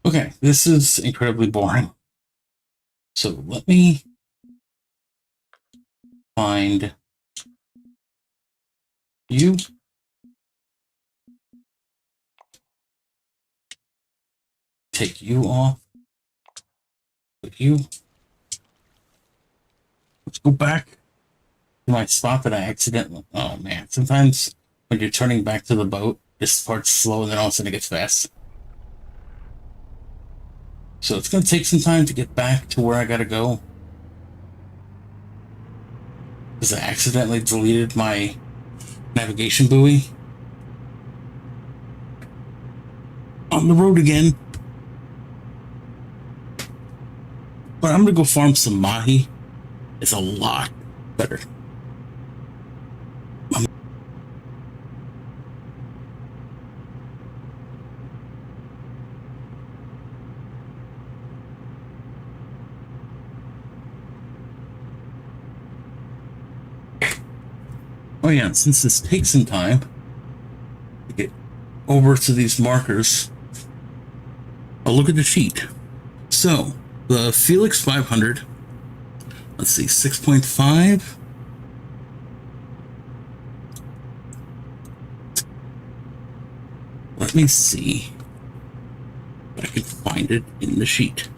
Okay, this is incredibly boring. So let me find you. Take you off. Put you. Let's go back to my spot that I accidentally. Oh man, sometimes when you're turning back to the boat, this part's slow and then all of a sudden it gets fast. So it's going to take some time to get back to where I got to go. Because I accidentally deleted my navigation buoy. On the road again. But I'm going to go farm some mahi. It's a lot better. Oh yeah, since this takes some time to get over to these markers, I'll look at the sheet. So, the Felix 500, let's see, 6.5. Let me see if I can find it in the sheet.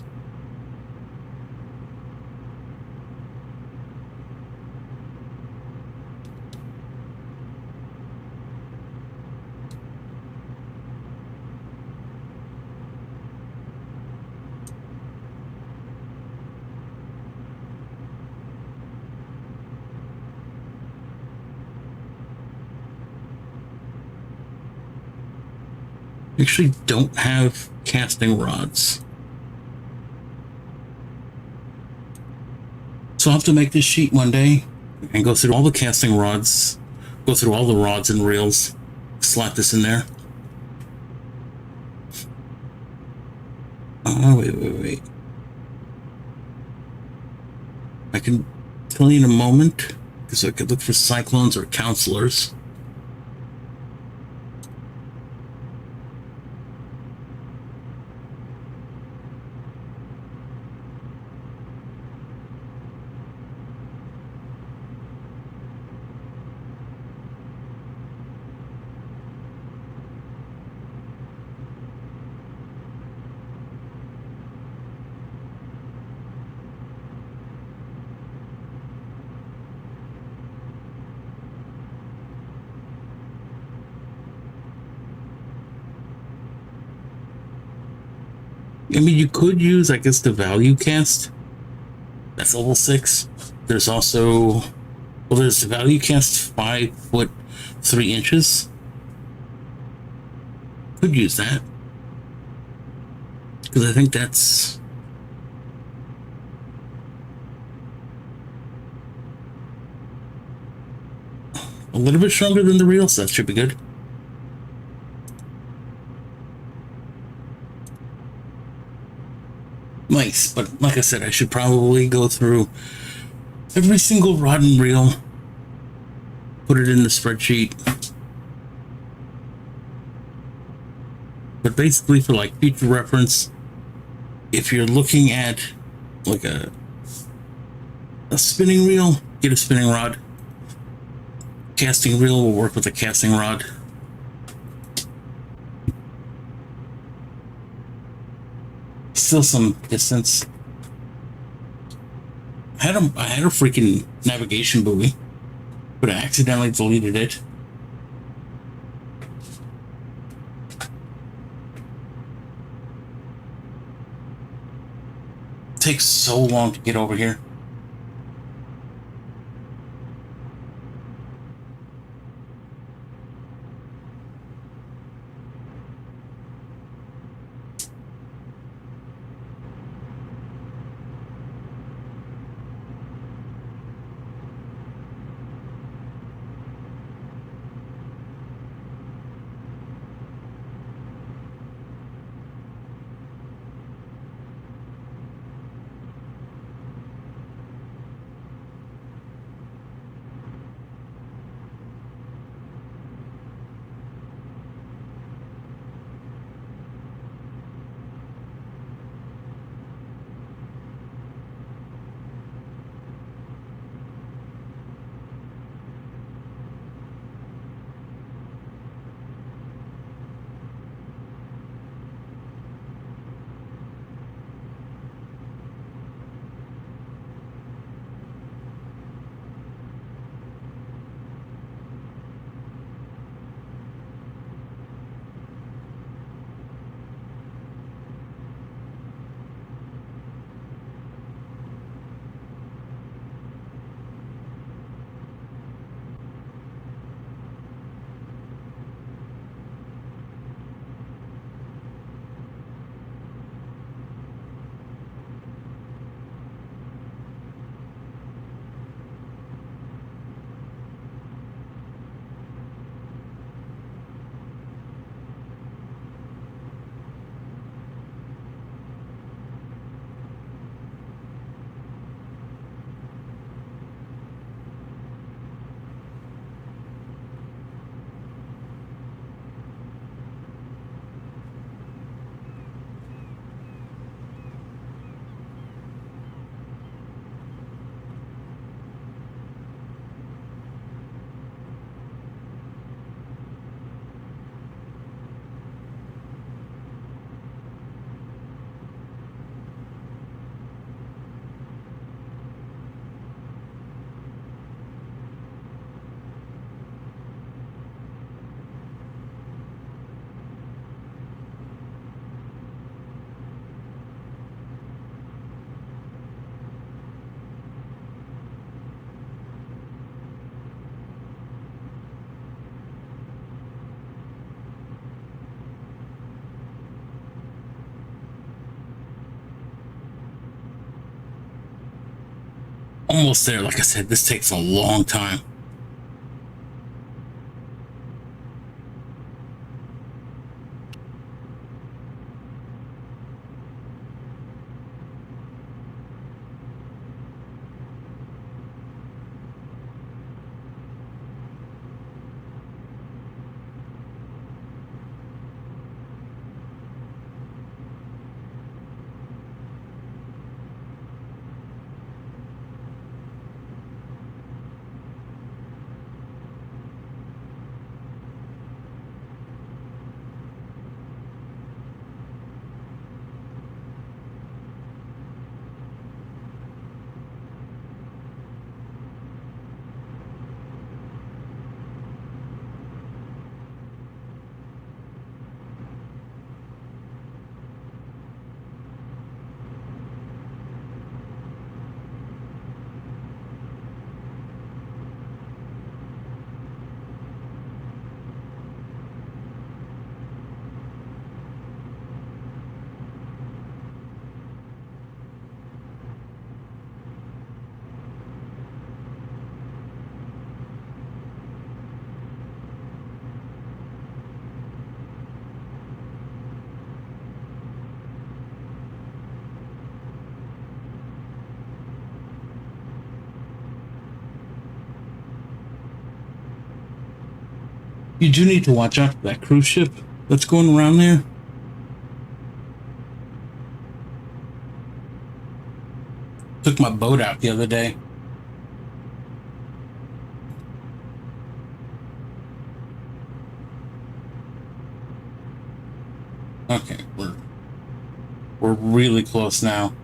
Actually don't have casting rods. So I'll have to make this sheet one day and go through all the casting rods, go through all the rods and reels, slap this in there. Oh, wait. I can tell you in a moment, because I could look for cyclones or counselors. I mean, you could use, I guess, the value cast. That's level 6. There's also, well, there's the value cast 5 foot 3 inches. Could use that. Because I think that's a little bit stronger than the reel, so that should be good. Nice, but like I said, I should probably go through every single rod and reel, put it in the spreadsheet. But basically, for like future reference, if you're looking at like a spinning reel, get a spinning rod. Casting reel will work with a casting rod. Still some distance. I had a freaking navigation buoy, but I accidentally deleted it. It takes so long to get over here. Almost there. Like I said, this takes a long time. You do need to watch out for that cruise ship that's going around there. Took my boat out the other day. Okay, we're really close now.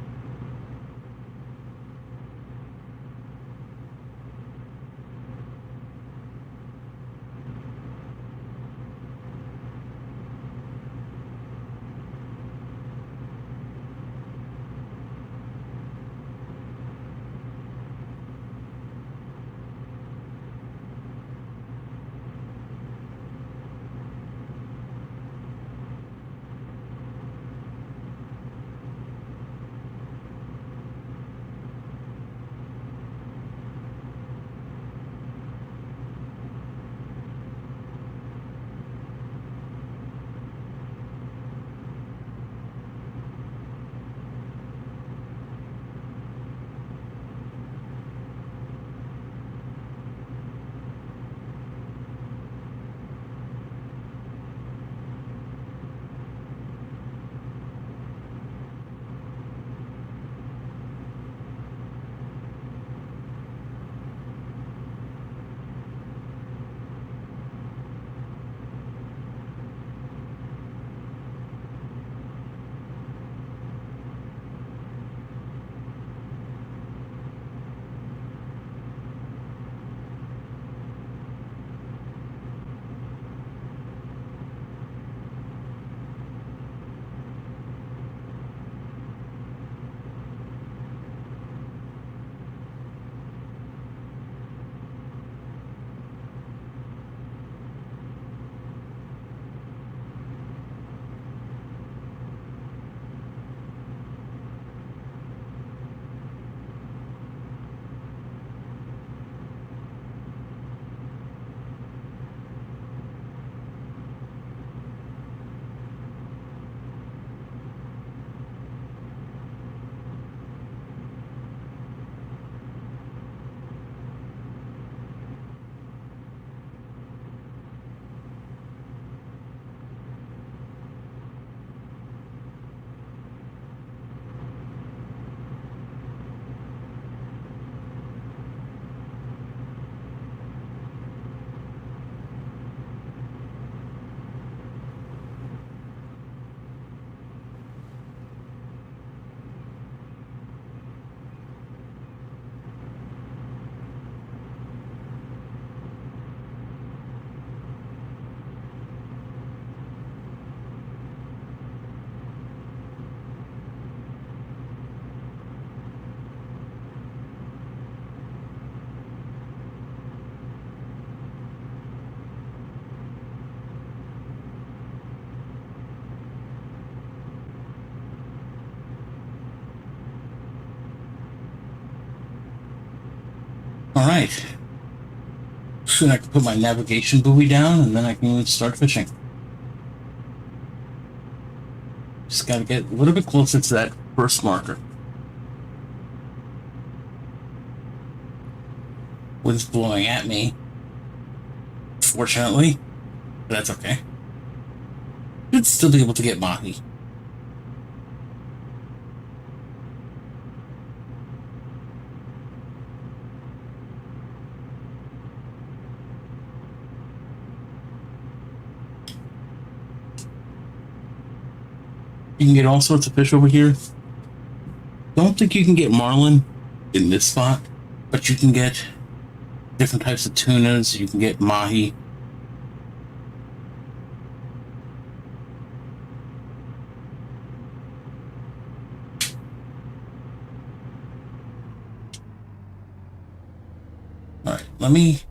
All right. Soon I can put my navigation buoy down and then I can start fishing. Just gotta get a little bit closer to that first marker. Wind's blowing at me, fortunately, but that's okay. Should still be able to get mahi. You can get all sorts of fish over here. Don't think you can get marlin in this spot, but you can get different types of tunas. You can get mahi. All right, let me...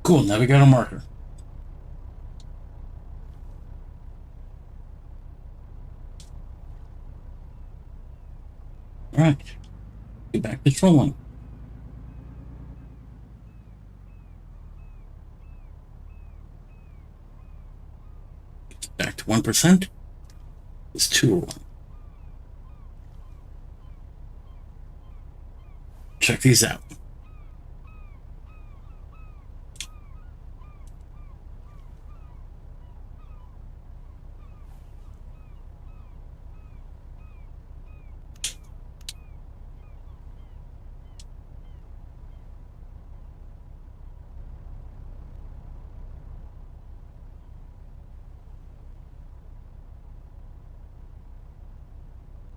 Cool, now we got a marker. All right, get back to trolling. Back to 1%. It's 201. Check these out.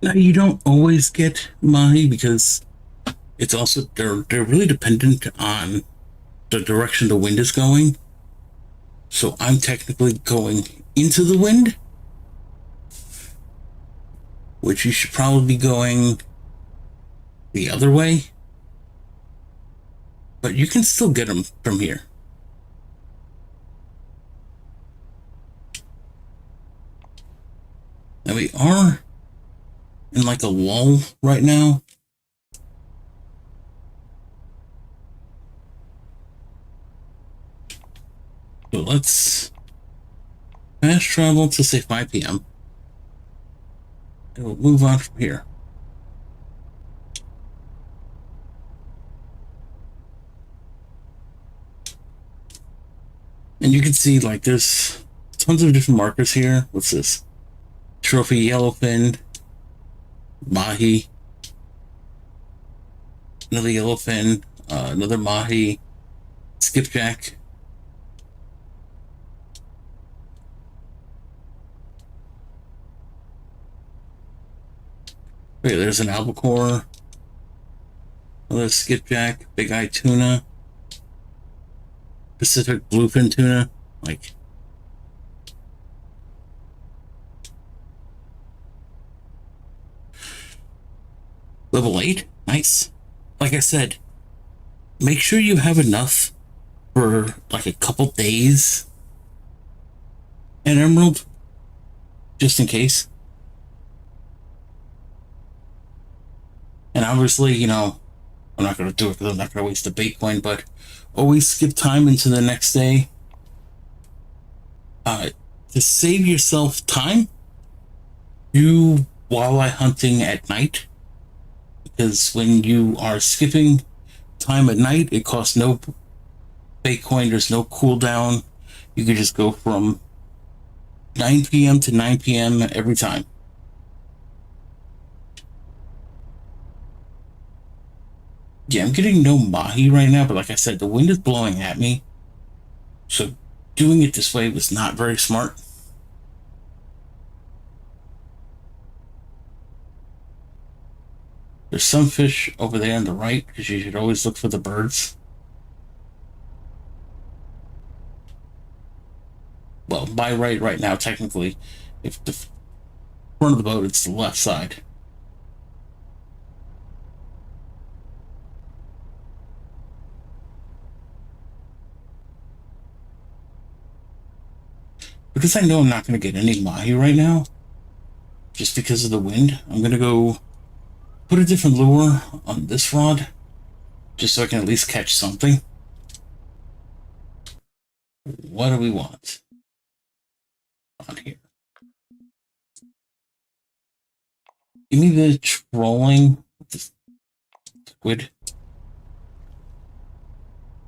Now you don't always get mahi because it's also they're really dependent on the direction the wind is going. So I'm technically going into the wind, which you should probably be going the other way. But you can still get them from here. Now we are in like a lull right now. So let's fast travel to say 5 p.m. and we'll move on from here. And you can see like there's tons of different markers here. What's this? Trophy yellowfin, mahi, another yellowfin, another mahi, skipjack. Okay, there's an albacore, another skipjack, big eye tuna, Pacific bluefin tuna, like. Level 8, nice. Like I said, make sure you have enough for like a couple days in Emerald, just in case. And obviously, you know, I'm not going to do it because I'm not going to waste the bait coin, but always skip time into the next day. To save yourself time, do walleye hunting at night. Because when you are skipping time at night, it costs no bait coin, there's no cooldown. You can just go from 9 p.m. to 9 p.m. every time. Yeah, I'm getting no mahi right now, but like I said, the wind is blowing at me. So doing it this way was not very smart. There's some fish over there on the right, because you should always look for the birds. Well, by right now, technically, if front of the boat, it's the left side. Because I know I'm not going to get any mahi right now, just because of the wind, I'm going to go put a different lure on this rod, just so I can at least catch something. What do we want on here? Give me the trolling squid.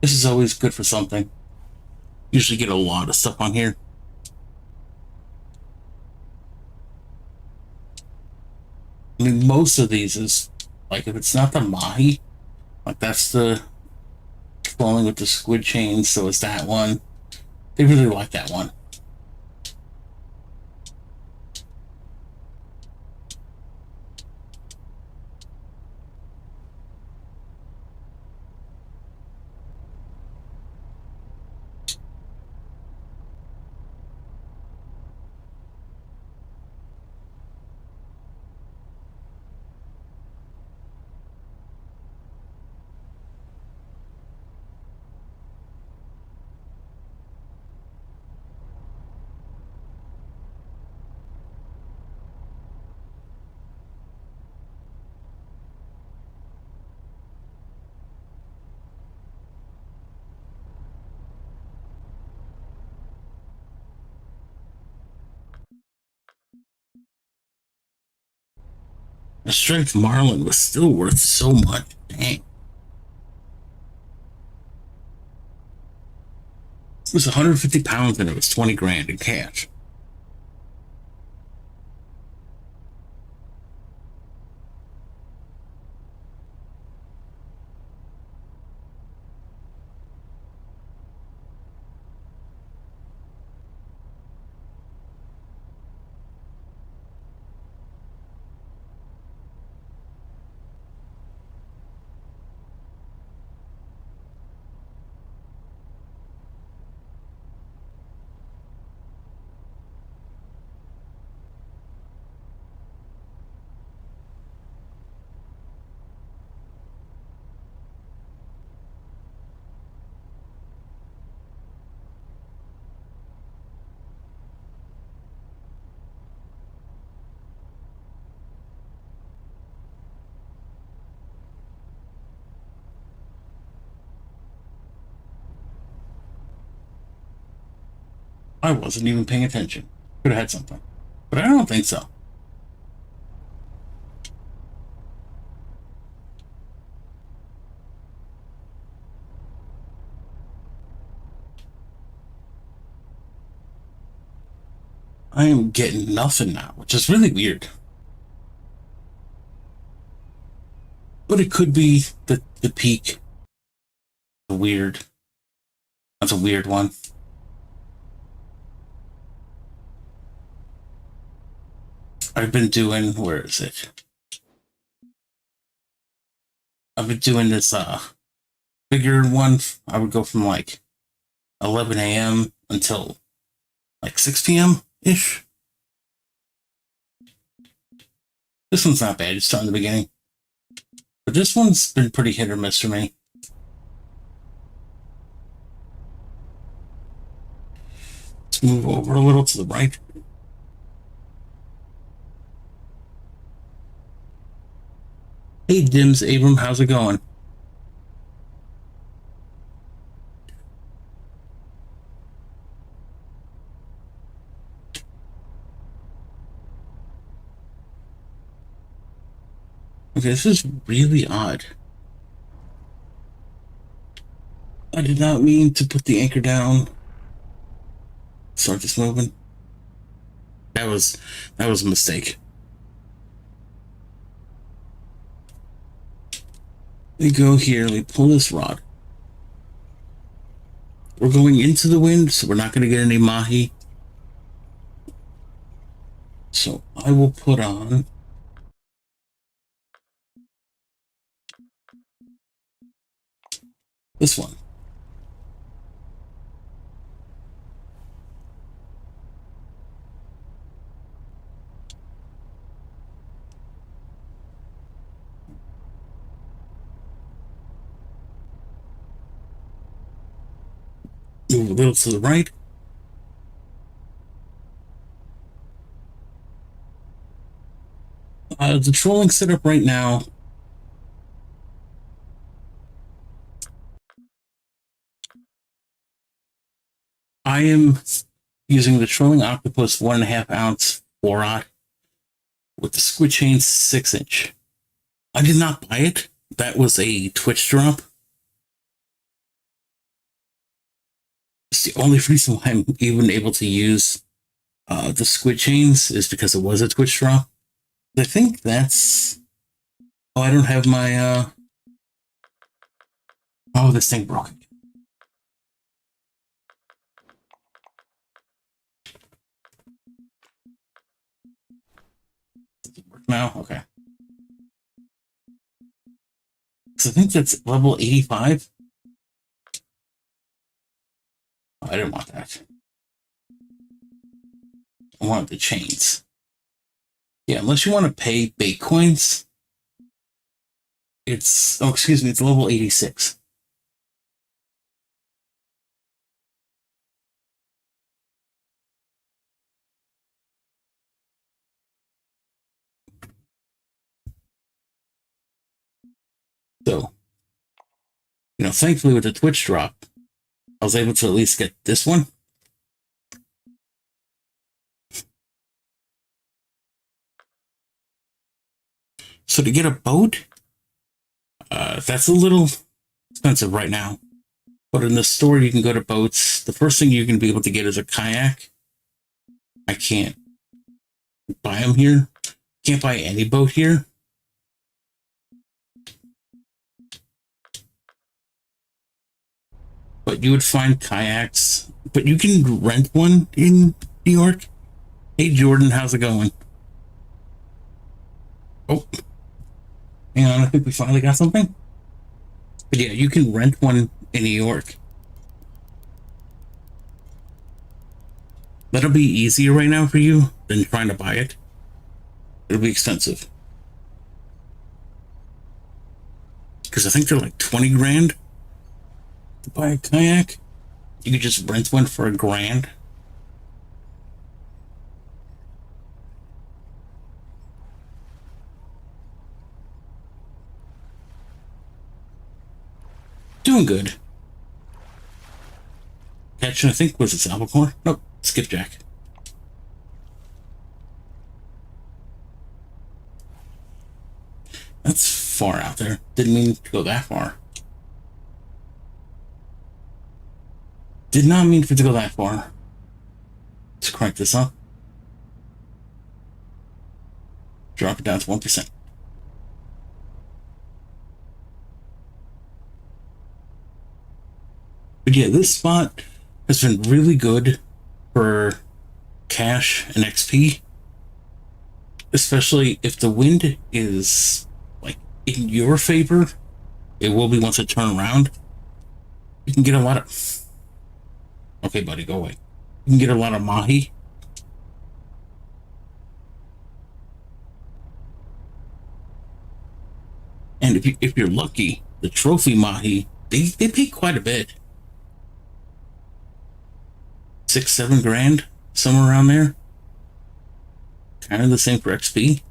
This is always good for something. Usually get a lot of stuff on here. I mean, most of these is, like, if it's not the mahi, like that's the trolling with the squid chain, so it's that one. They really like that one. The strength marlin was still worth so much. Dang. It was 150 pounds and it was 20 grand in cash. I wasn't even paying attention. Could have had something. But I don't think so. I am getting nothing now, which is really weird. But it could be the peak. Weird. That's a weird one. I've been doing, where is it? I've been doing this bigger one. I would go from like 11 a.m. until like 6 p.m. ish. This one's not bad, just in the beginning. But this one's been pretty hit or miss for me. Let's move over a little to the right. Hey Dims Abram, how's it going? Okay, this is really odd. I did not mean to put the anchor down. Start this moving. That was a mistake. Let me go here, let me pull this rod. We're going into the wind, so we're not going to get any mahi. So I will put on this one. move a little to the right. The trolling setup right now. I am using the trolling octopus 1.5 ounce 4-aught with the squid chain 6-inch. I did not buy it. That was a Twitch drop. It's the only reason why I'm even able to use the squid chains is because it was a Twitch drop. I think that's... Oh, I don't have my... Oh, this thing broke. Does it work now? Okay. So I think that's level 85. Oh, I didn't want that. I wanted the chains. Yeah, unless you want to pay bait coins, it's... Oh, excuse me, it's level 86. So, thankfully with the Twitch drop, I was able to at least get this one. So to get a boat, that's a little expensive right now. But in the store, you can go to boats. The first thing you're going to be able to get is a kayak. I can't buy them here. Can't buy any boat here. But you would find kayaks. But you can rent one in New York. Hey, Jordan, how's it going? Oh, hang on. I think we finally got something. But yeah, you can rent one in New York. That'll be easier right now for you than trying to buy it. It'll be expensive. Because I think they're like 20 grand to buy a kayak. You could just rent one for $1,000. Doing good. Catching, I think, was it albacore? Nope, skipjack. That's far out there. Didn't mean to go that far. Did not mean for it to go that far. Let's crank this up. Drop it down to 1%. But yeah, this spot has been really good for cash and XP. Especially if the wind is like in your favor. It will be once it turns around. You can get a lot of... Okay, buddy, go away. You can get a lot of mahi. And if you're lucky, the trophy mahi, they pay quite a bit. 6-7 grand, somewhere around there. Kind of the same for XP.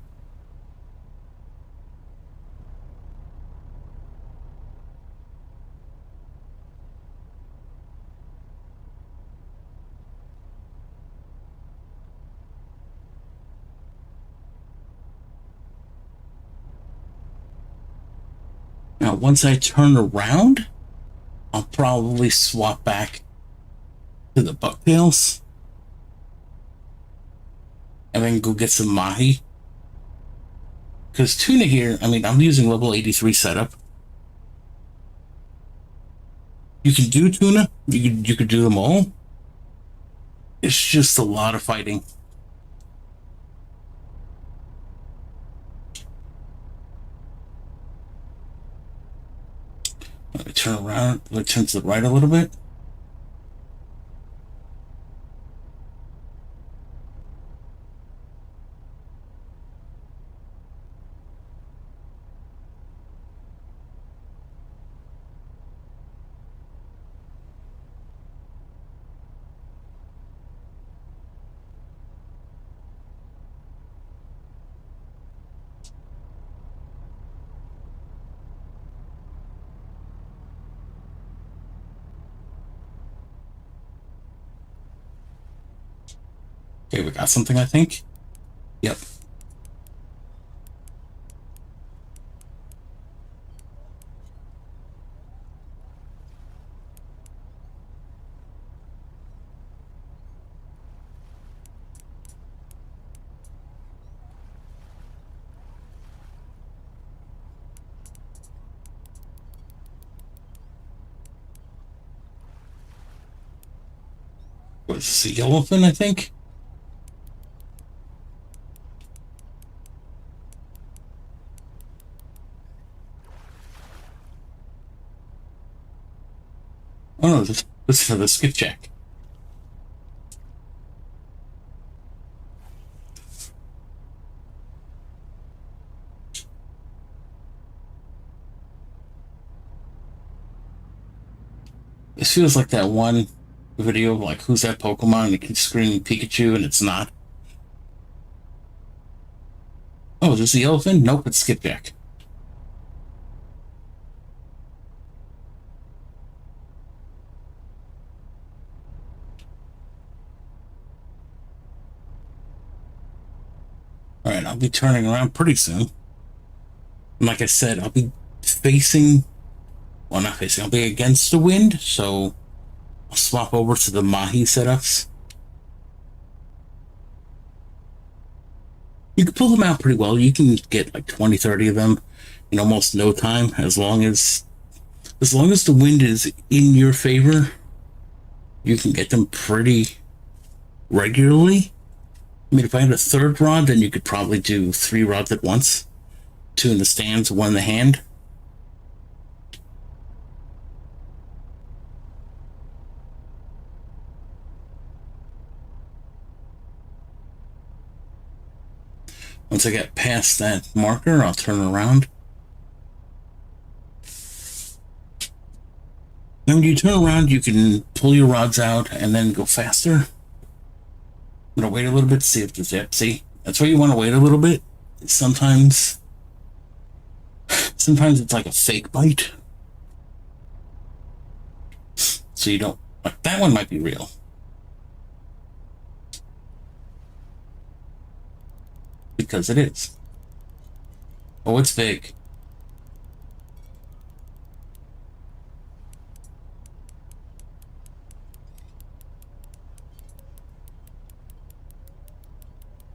Now, once I turn around, I'll probably swap back to the bucktails and then go get some mahi. Because tuna here, I mean, I'm using level 83 setup. You can do tuna, you could do them all. It's just a lot of fighting. Let me turn around, let me turn to the right a little bit. Okay, we got something, I think. Yep. Was the elephant, I think? Oh no, this is for the skipjack. This feels like that one video of like, who's that Pokemon? And it keeps screaming Pikachu and it's not. Oh, is this the elephant? Nope, it's skipjack. Alright, I'll be turning around pretty soon. And like I said, I'll be facing, well, not facing, I'll be against the wind, so I'll swap over to the mahi setups. You can pull them out pretty well. You can get like 20, 30 of them in almost no time, as long as the wind is in your favor. You can get them pretty regularly. I mean, if I had a third rod, then you could probably do 3 rods at once. 2 in the stands, 1 in the hand. Once I get past that marker, I'll turn around. And when you turn around, you can pull your rods out and then go faster. I'm going to wait a little bit to see if there's depth. See, that's why you want to wait a little bit. Sometimes it's like a fake bite. So you don't, like, that one might be real. Because it is. Oh, it's big.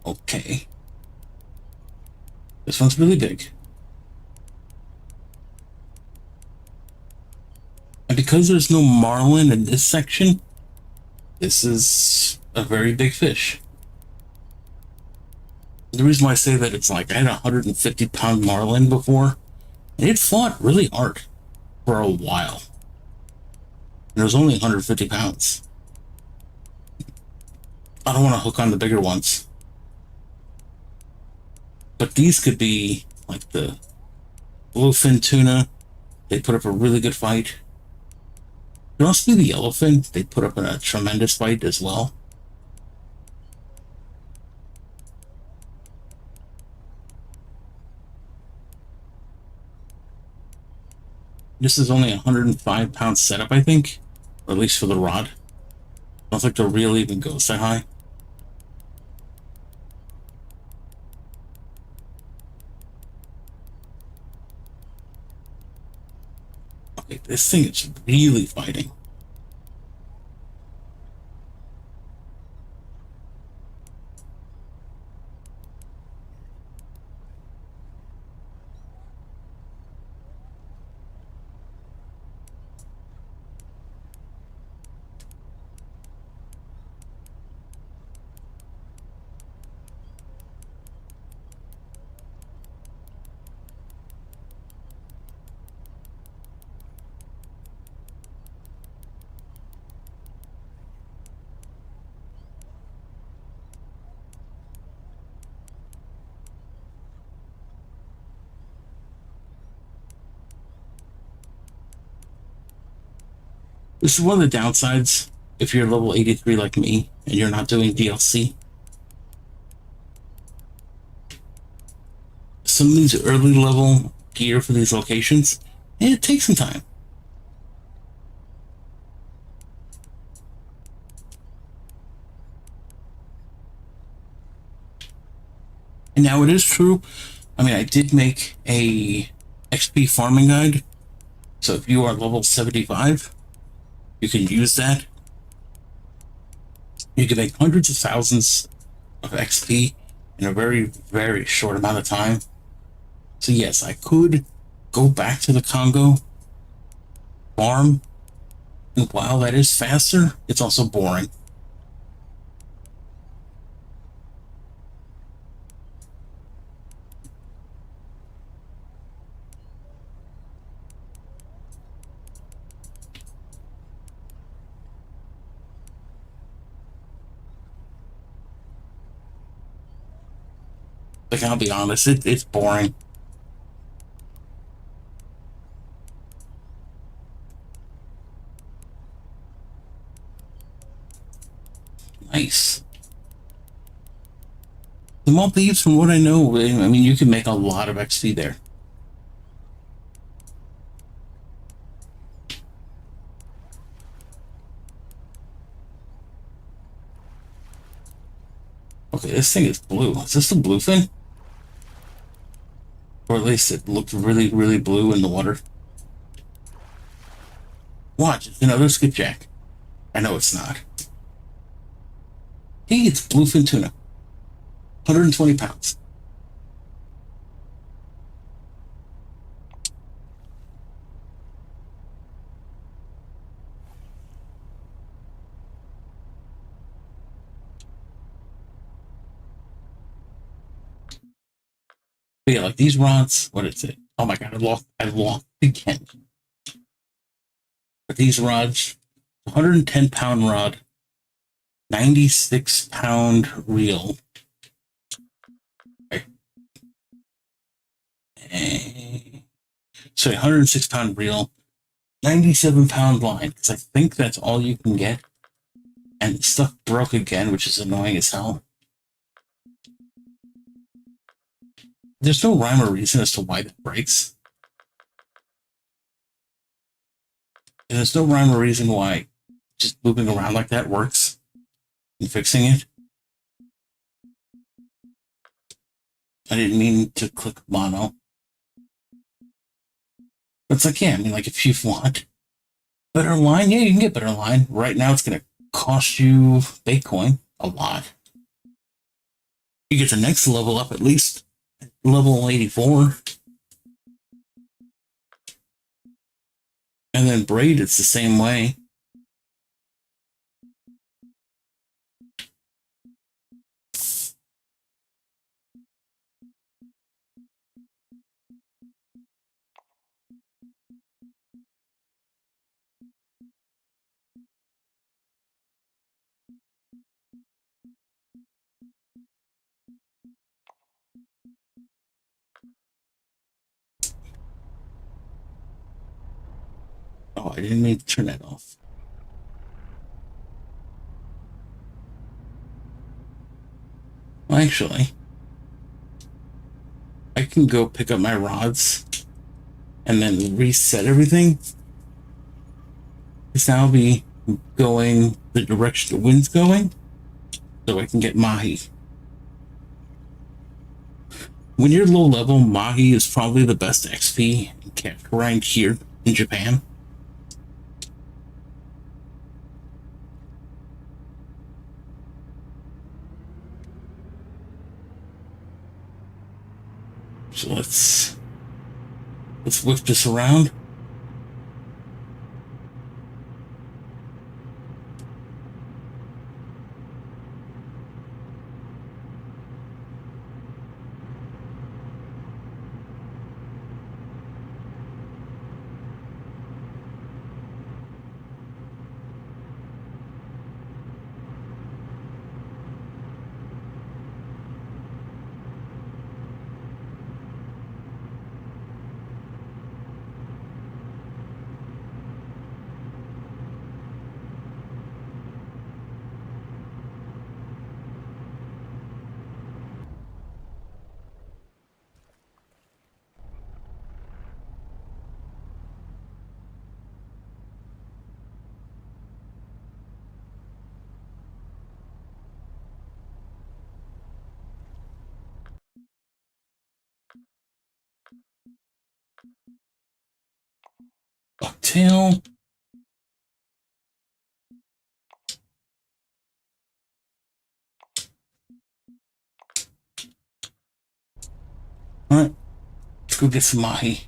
Okay. This one's really big. And because there's no marlin in this section, this is a very big fish. The reason why I say that, it's like I had a 150-pound marlin before, and it fought really hard for a while. And it was only 150 pounds. I don't want to hook on the bigger ones. But these could be like the bluefin tuna. They put up a really good fight. It could also be the yellowfin. They put up a tremendous fight as well. This is only a 105-pound setup, I think, or at least for the rod. I don't think the reel even goes that high. Okay, this thing is really fighting. This is one of the downsides if you're level 83 like me and you're not doing DLC. Some of these early level gear for these locations, and it takes some time. And now it is true. I mean, I did make a XP farming guide. So if you are level 75, you can use that. You can make hundreds of thousands of XP in a very, very short amount of time. So yes, I could go back to the Congo, farm, and while that is faster, it's also boring. Like, I'll be honest, it's boring. Nice. The Maldives, from what I know, I mean, you can make a lot of XP there. Okay, this thing is blue. Is this the blue thing? Or at least it looked really, really blue in the water. Watch, it's another skipjack. I know it's not. Hey, it's bluefin tuna. 120 pounds. But yeah, like these rods, what is it? Oh my god, I lost again. But these rods, 110-pound rod, 96-pound reel. Sorry, 106-pound reel, 97-pound line, because I think that's all you can get. And stuff broke again, which is annoying as hell. There's no rhyme or reason as to why that breaks. And there's no rhyme or reason why just moving around like that works and fixing it. I didn't mean to click mono. But it's like, yeah, I mean, like, if you want better line, yeah, you can get better line. Right now, it's going to cost you Bitcoin a lot. You get the next level up at least, level 84. And then braid, it's the same way. Oh, I didn't mean to turn that off. Well, actually, I can go pick up my rods and then reset everything. Because now I'll be going the direction the wind's going, so I can get mahi. When you're low level, mahi is probably the best XP grind here in Japan. So let's whip this around. Bucktail. Alright, let's go get some mahi.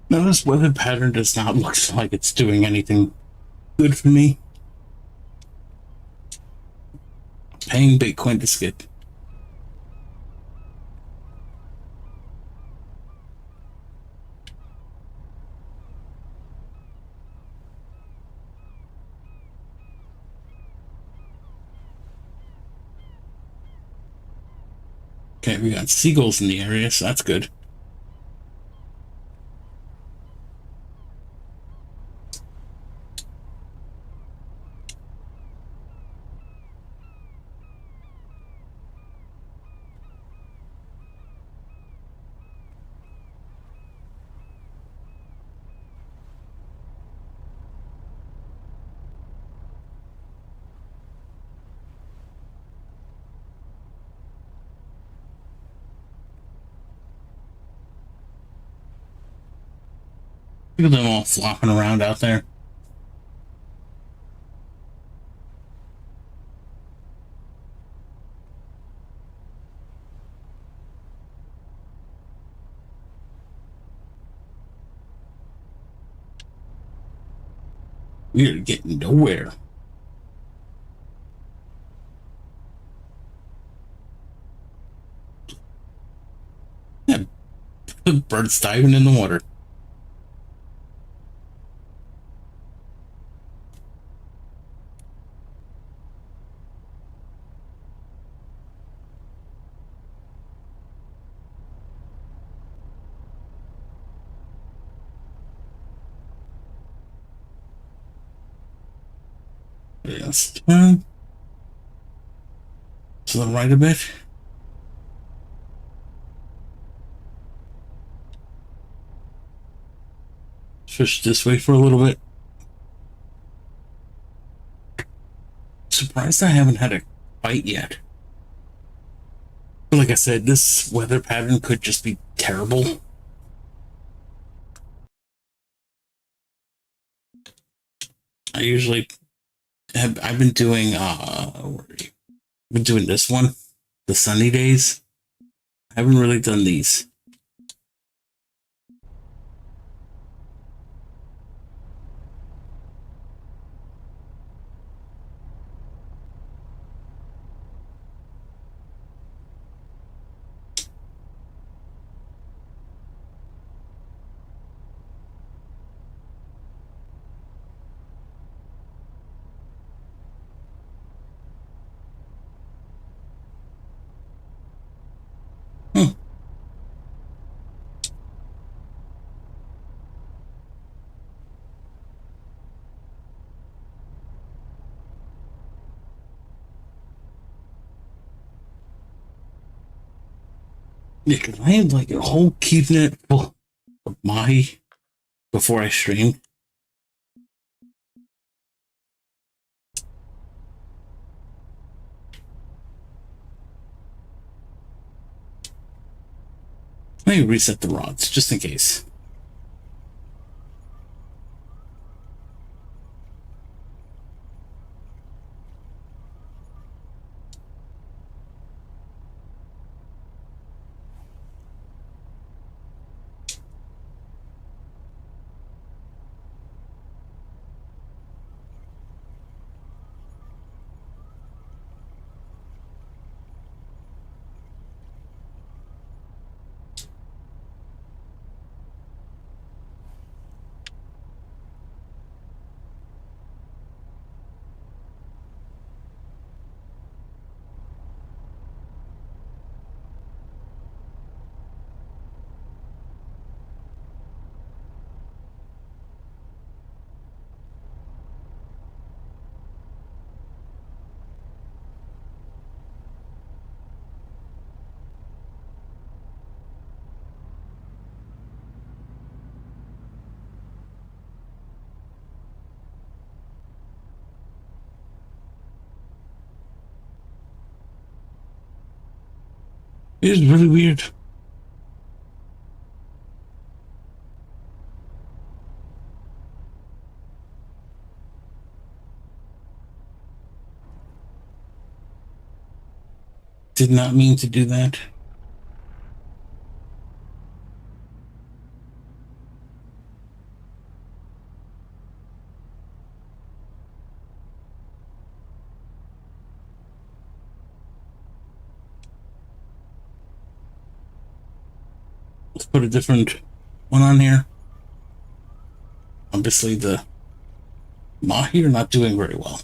Now this weather pattern does not look like it's doing anything good for me. Paying Bitcoin to skip. Okay, we got seagulls in the area, so that's good. Look at them all flopping around out there. We're getting nowhere. Yeah, birds diving in the water. Yes, turn to the right a bit. Fish this way for a little bit. Surprised I haven't had a fight yet. But like I said, this weather pattern could just be terrible. I usually have. I've been doing. I've been doing this one, the sunny days. I haven't really done these. Hmm. Yeah, 'cause I had like a whole keeping it full of mahi before I streamed. Let me reset the rods just in case. It is really weird. Did not mean to do that. Let's put a different one on here. Obviously, the mahi are not doing very well.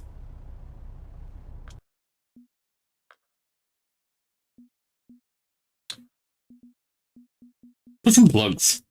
Put some plugs.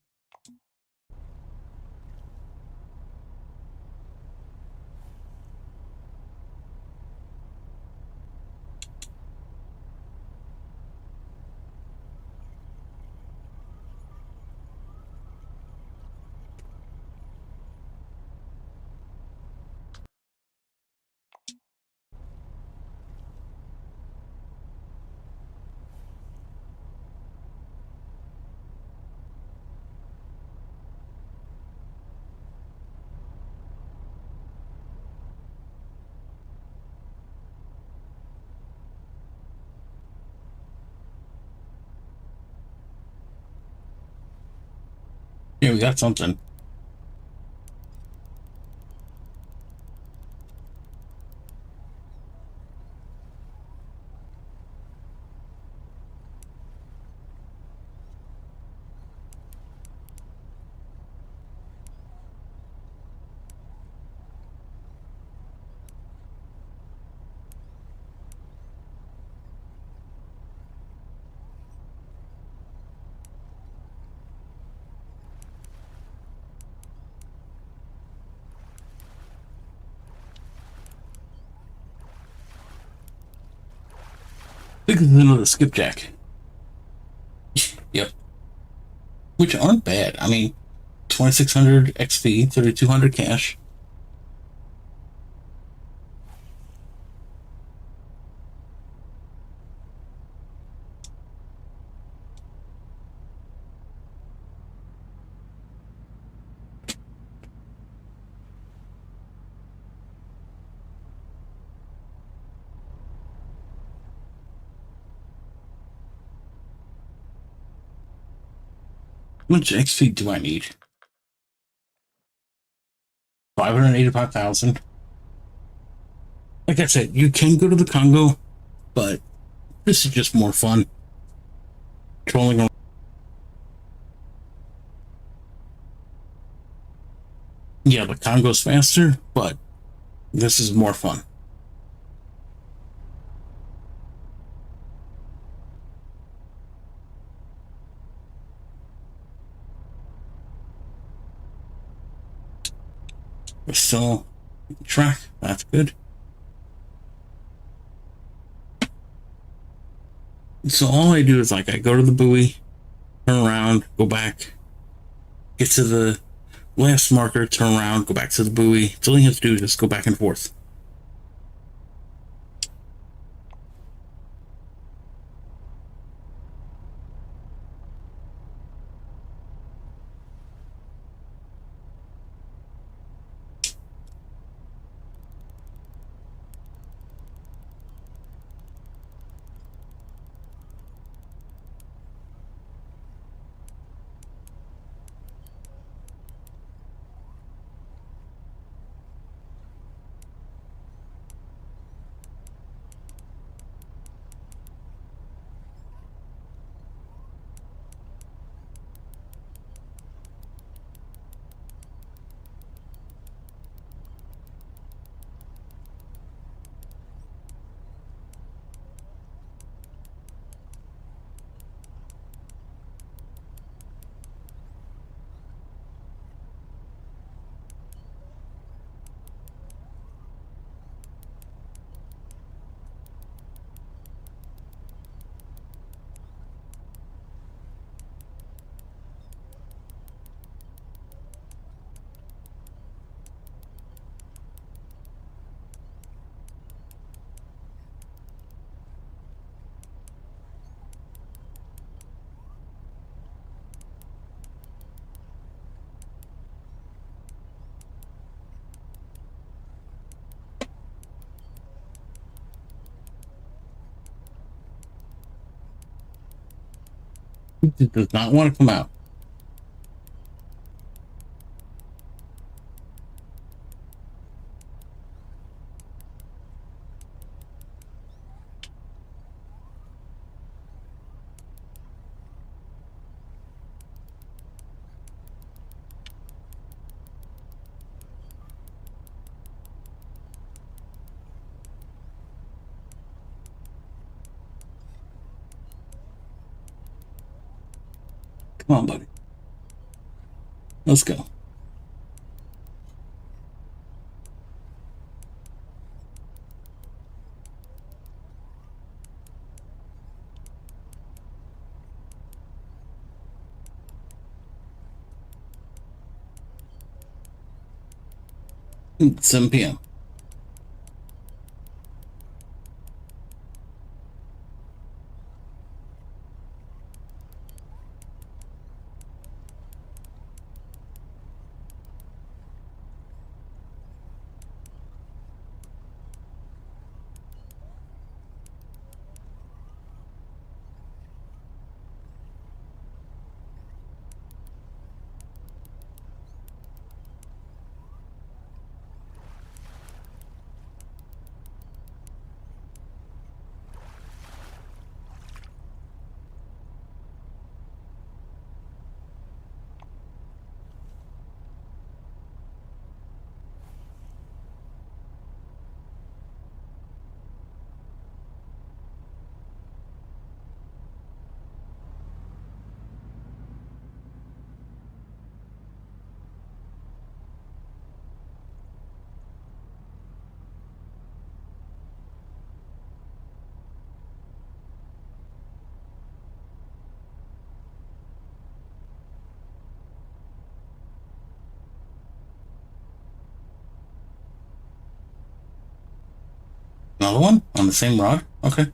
Here, we got something. I think this is another skipjack. Yep. Which aren't bad. I mean, 2600 XP, 3200 cash. How much XP do I need? 585,000. Like I said, you can go to the Congo, but this is just more fun. Trolling around. Yeah, the Congo's faster, but this is more fun. We're still on track. That's good. So all I do is like I go to the buoy, turn around, go back, get to the last marker, turn around, go back to the buoy. It's all you have to do is just go back and forth. It does not want to come out. Come on, buddy. Let's go. It's 7 p.m. Another one on the same rod? Okay.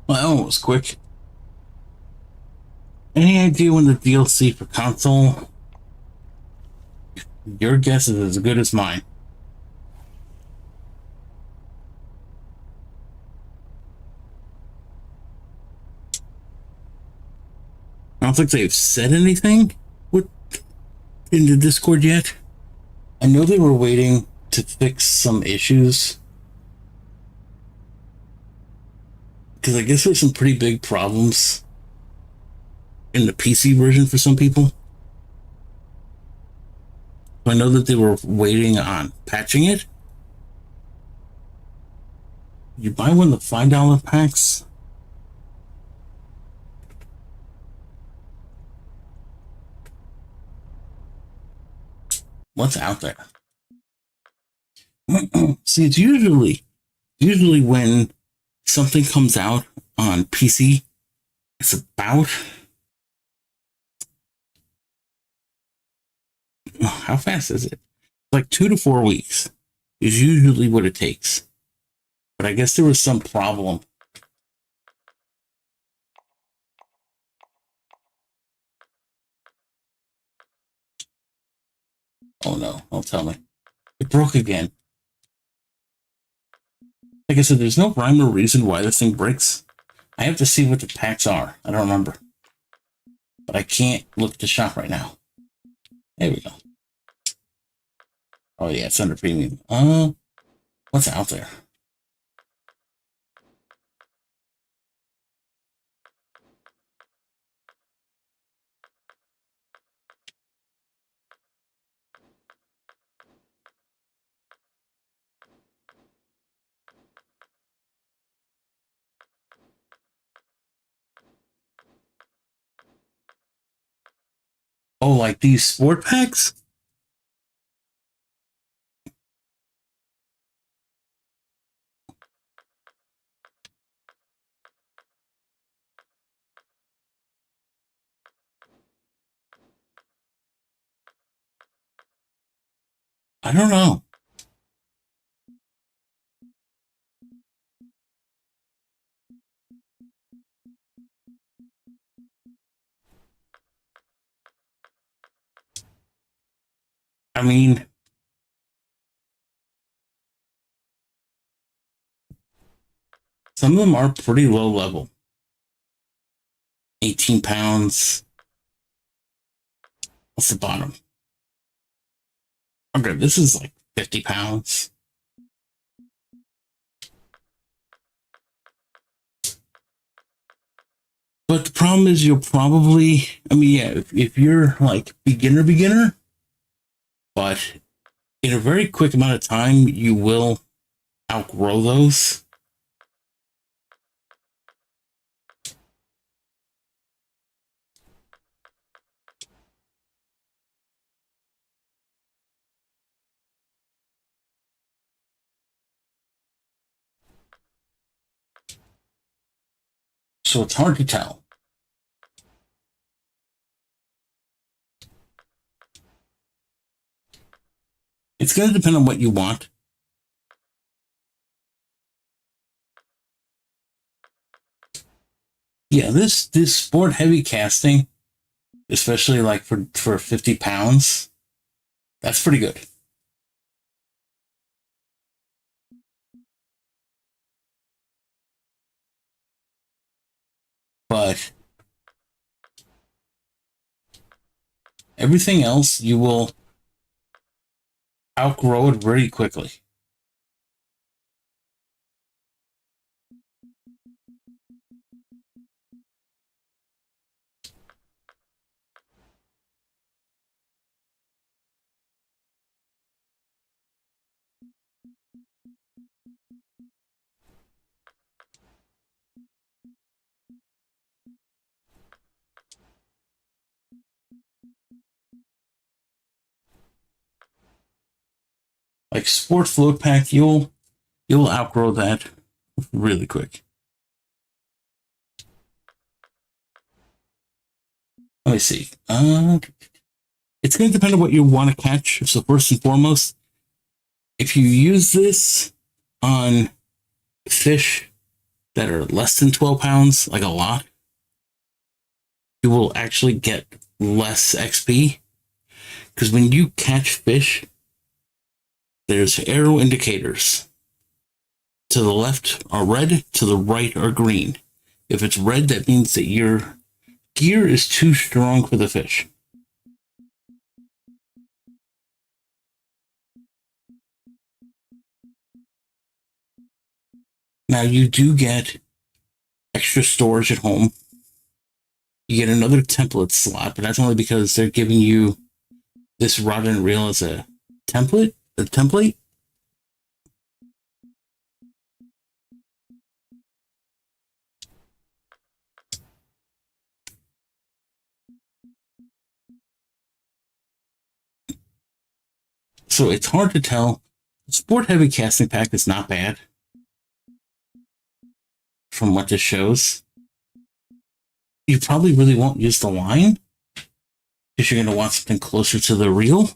Well, that was quick. Any idea when the DLC for console? Your guess is as good as mine. I don't think they've said anything with in the Discord yet. I know they were waiting to fix some issues because I guess there's some pretty big problems in the PC version for some people. I know that they were waiting on patching it. You buy one of the $5 packs. What's out there? See, it's usually when something comes out on PC, it's about how fast is it? Like 2 to 4 weeks is usually what it takes. But I guess there was some problem. Oh no, don't tell me. It broke again. Like I said, there's no rhyme or reason why this thing breaks. I have to see what the packs are. I don't remember. But I can't look at the shop right now. There we go. Oh yeah, it's under premium. What's out there? Oh, like these sport packs? I don't know. I mean, some of them are pretty low level. 18 pounds. What's the bottom? Okay, this is like 50 pounds. But the problem is you'll probably, I mean, yeah, if you're like beginner, but in a very quick amount of time, you will outgrow those. So it's hard to tell. It's going to depend on what you want. Yeah, this sport heavy casting, especially like for 50 pounds, that's pretty good. But Everything else you will outgrow it very quickly. Like sport float pack, you'll outgrow that really quick. Let me see. It's going to depend on what you want to catch. So first and foremost, if you use this on fish that are less than 12 pounds, like a lot, you will actually get less XP. Because when you catch fish, there's arrow indicators. To the left are red, to the right are green. If it's red, that means that your gear is too strong for the fish. Now you do get extra storage at home. You get another template slot, but that's only because they're giving you this rod and reel as a template. A template. So it's hard to tell. Sport heavy casting pack is not bad from what this shows. You probably really won't use the line because you're going to want something closer to the reel.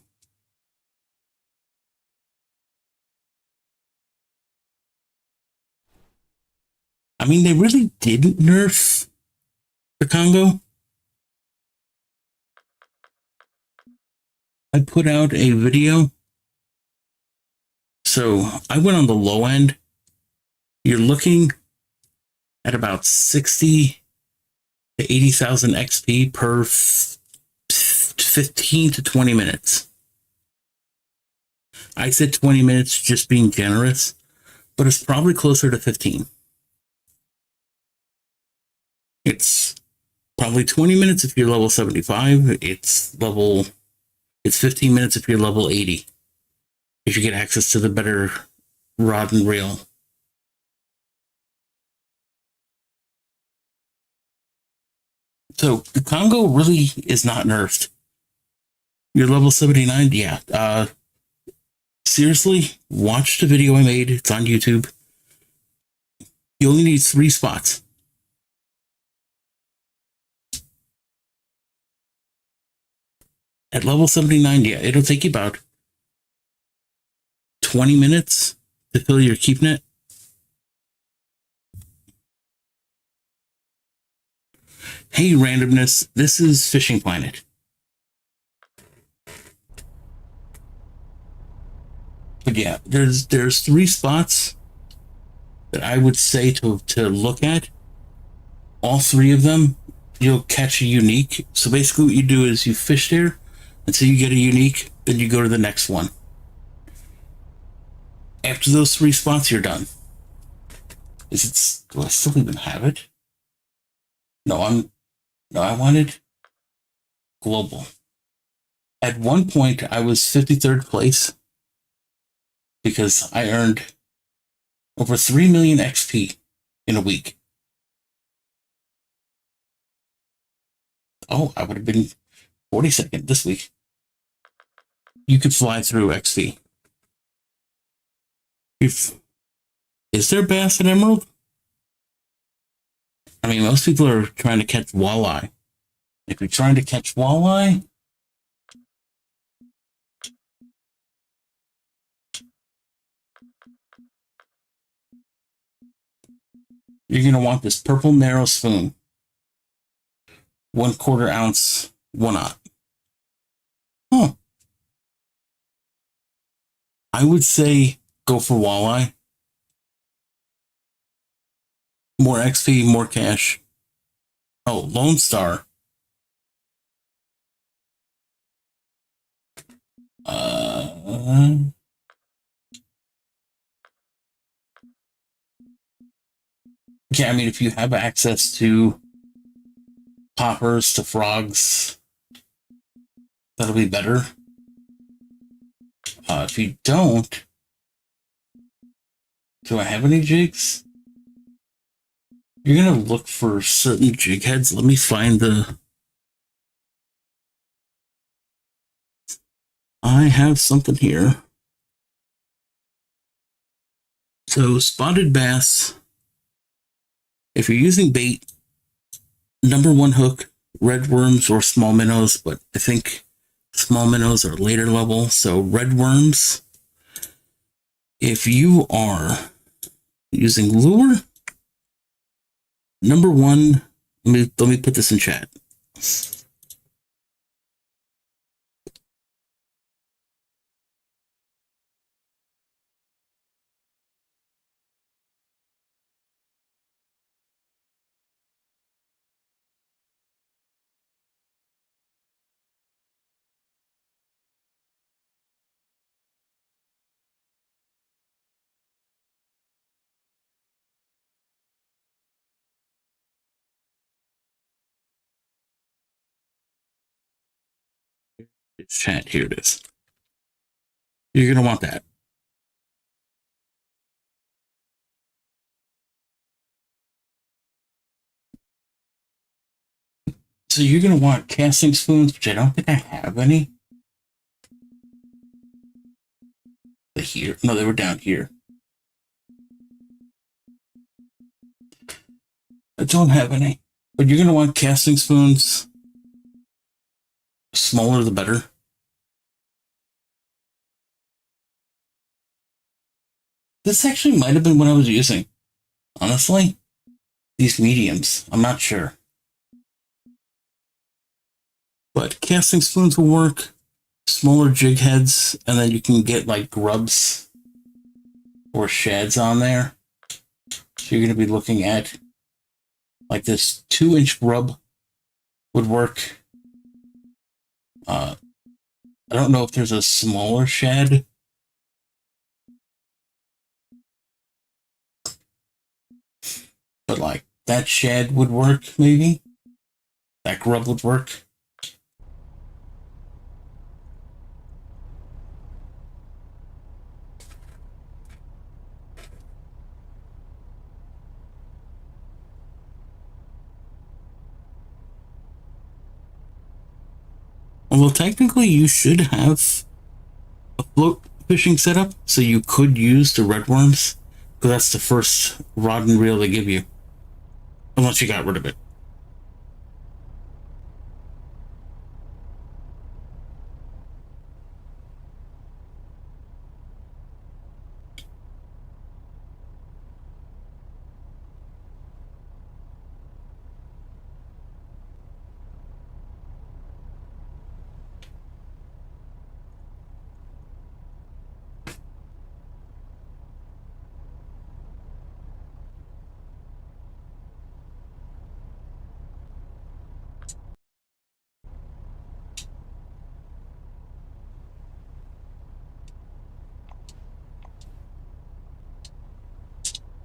I mean, they really didn't nerf the Congo. I put out a video. So I went on the low end. You're looking at about 60 to 80,000 XP per 15 to 20 minutes. I said 20 minutes just being generous, but it's probably closer to 15. It's probably 20 minutes if you're level 75. It's 15 minutes if you're level 80. If you get access to the better rod and reel. So the Congo really is not nerfed. You're level 79, yeah. Seriously, watch the video I made. It's on YouTube. You only need 3 spots. At level 79, yeah, it'll take you about 20 minutes to fill your keep net. Hey, randomness, this is Fishing Planet. But yeah, there's 3 spots that I would say to look at. All 3 of them, you'll catch a unique. So basically what you do is you fish there until you get a unique, then you go to the next one. After those 3 spots, you're done. Do I still even have it? No, I wanted global. At one point, I was 53rd place because I earned over 3 million XP in a week. Oh, I would have been 42nd this week. You could fly through XP. Is there bass and emerald? I mean, most people are trying to catch walleye. If you're trying to catch walleye, you're going to want this purple narrow spoon. 1/4 ounce, 1/0. Huh. I would say go for walleye. More XP, more cash. Oh, Lone Star. Yeah, I mean, if you have access to poppers, to frogs, that'll be better. If you don't, do I have any jigs? You're gonna look for certain jig heads. Let me find the. I have something here. So, spotted bass, if you're using bait, number one hook, red worms or small minnows, but I think small minnows are later level. So, red worms, if you are using lure, number one, let me put this in chat. It's chat, here it is. You're going to want that. So you're going to want casting spoons, which I don't think I have any. Here. No, they were down here. I don't have any. But you're going to want casting spoons. Smaller the better. This actually might have been what I was using. Honestly. These mediums. I'm not sure. But casting spoons will work. Smaller jig heads. And then you can get like grubs or shads on there. So you're going to be looking at like this 2-inch grub would work. I don't know if there's a smaller shad. But like that shad would work, maybe. That grub would work. Although technically you should have a float fishing setup, so you could use the red worms, because that's the first rod and reel they give you. Unless you got rid of it.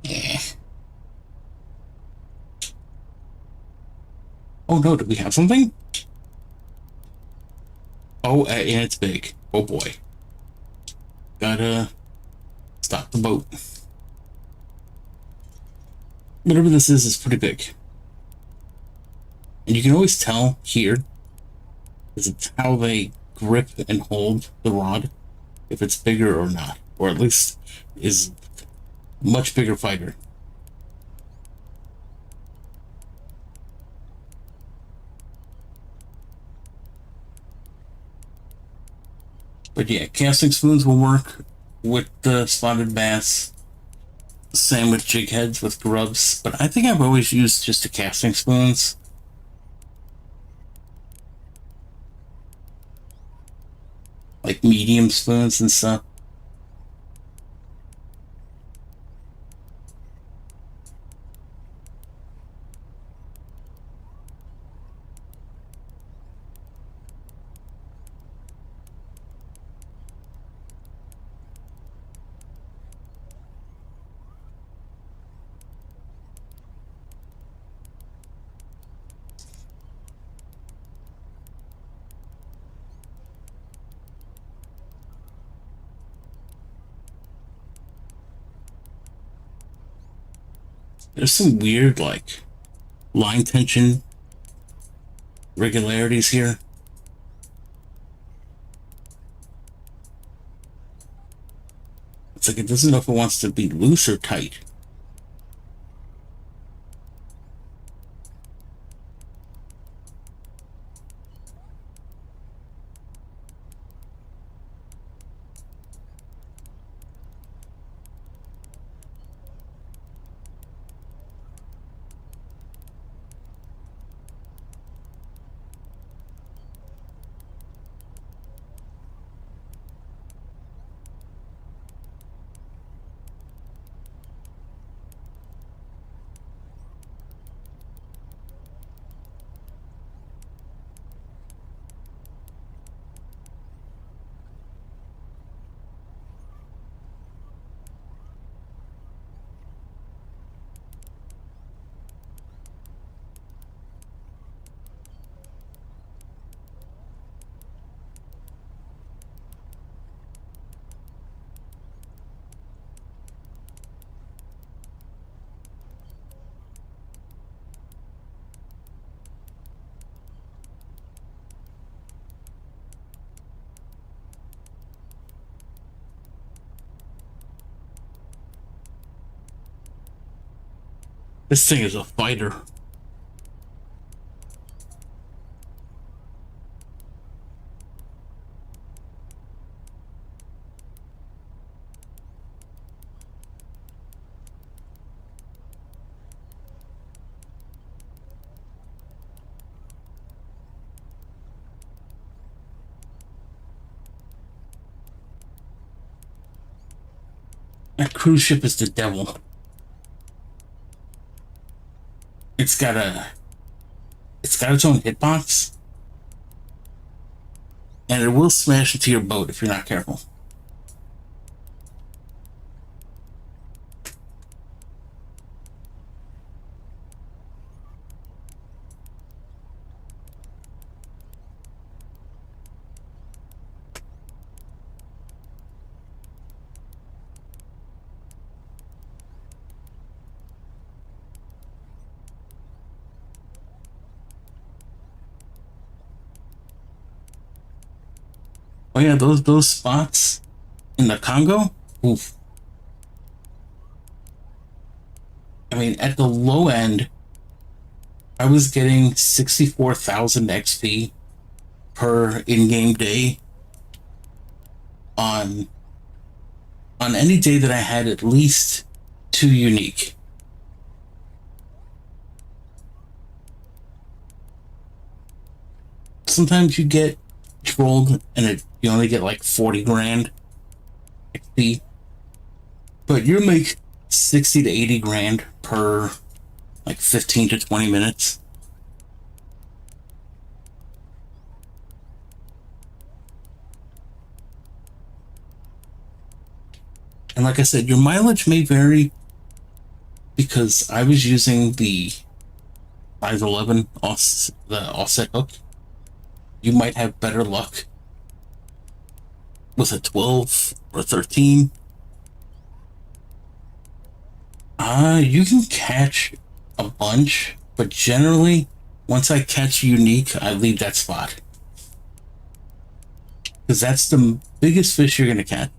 Yeah. Oh no, do we have something? Oh, and it's big. Oh boy. Gotta stop the boat. Whatever this is pretty big. And you can always tell here, because it's how they grip and hold the rod, if it's bigger or not. Or at least is much bigger fighter. But yeah, casting spoons will work with the spotted bass. Same with jig heads with grubs. But I think I've always used just the casting spoons. Like medium spoons and stuff. There's some weird, like, line tension regularities here. It's like it doesn't know if it wants to be loose or tight. This thing is a fighter. That cruise ship is the devil. It's got its own hitbox, and it will smash into your boat if you're not careful. Oh yeah, those spots in the Congo. Oof. I mean, at the low end, I was getting 64,000 XP per in-game day on any day that I had at least 2 unique. Sometimes you get trolled and you only get like 40 grand XP, but you make 60 to 80 grand per like 15 to 20 minutes. And like I said, your mileage may vary because I was using the size 11 the offset hook. You might have better luck with a 12 or 13. You can catch a bunch, but generally, once I catch unique, I leave that spot. Because that's the biggest fish you're going to catch.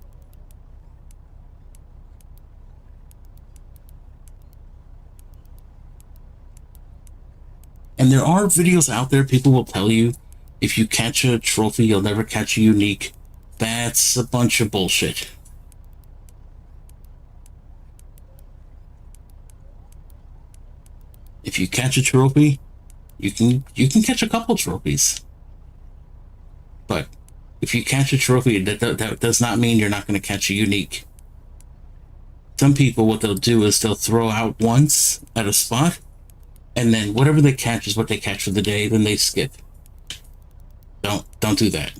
And there are videos out there, people will tell you, if you catch a trophy, you'll never catch a unique. That's a bunch of bullshit. If you catch a trophy, you can catch a couple trophies. But if you catch a trophy, that does not mean you're not going to catch a unique. Some people, what they'll do is they'll throw out once at a spot, and then whatever they catch is what they catch for the day, then they skip. Don't do that.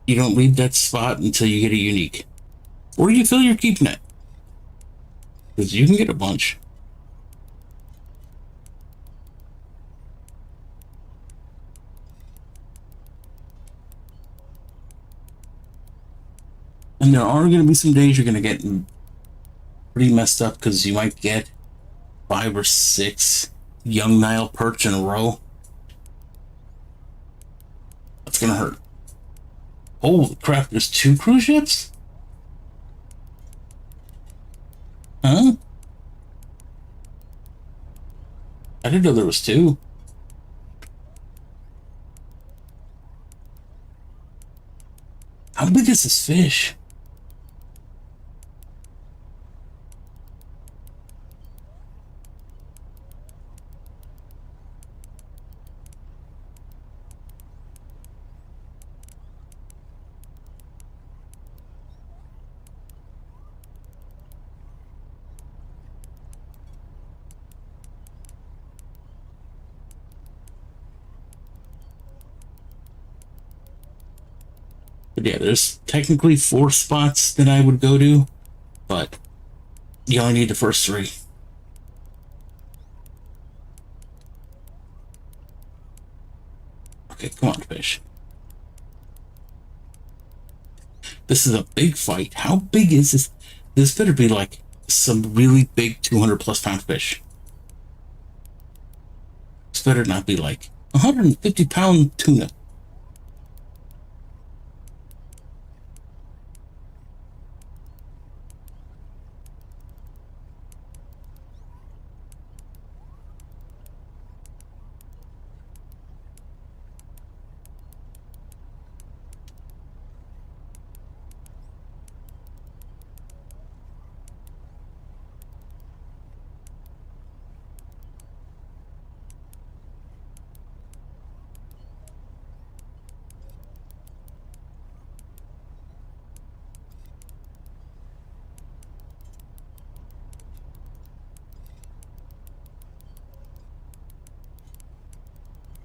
You don't leave that spot until you get a unique. Or you fill your keep net. Because you can get a bunch. And there are going to be some days you're going to get pretty messed up because you might get 5 or 6 young Nile perch in a row. That's gonna hurt. Holy crap, there's 2 cruise ships? Huh? I didn't know there was 2. How big is this fish? But yeah, there's technically 4 spots that I would go to, but you only need the first 3. Okay, come on, fish. This is a big fight. How big is this? This better be like some really big 200+ pound fish. This better not be like 150-pound tuna.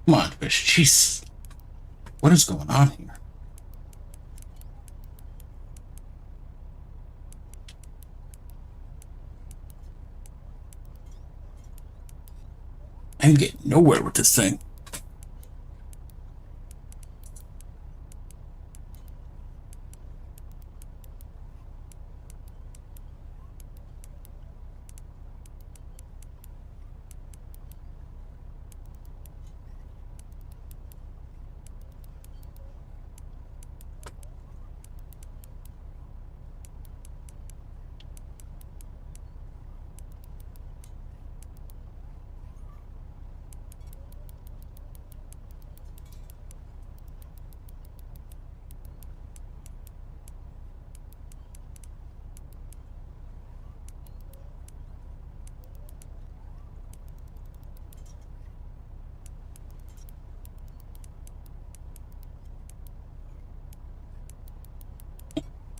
Come on, fish. Jeez. What is going on here? I'm getting nowhere with this thing.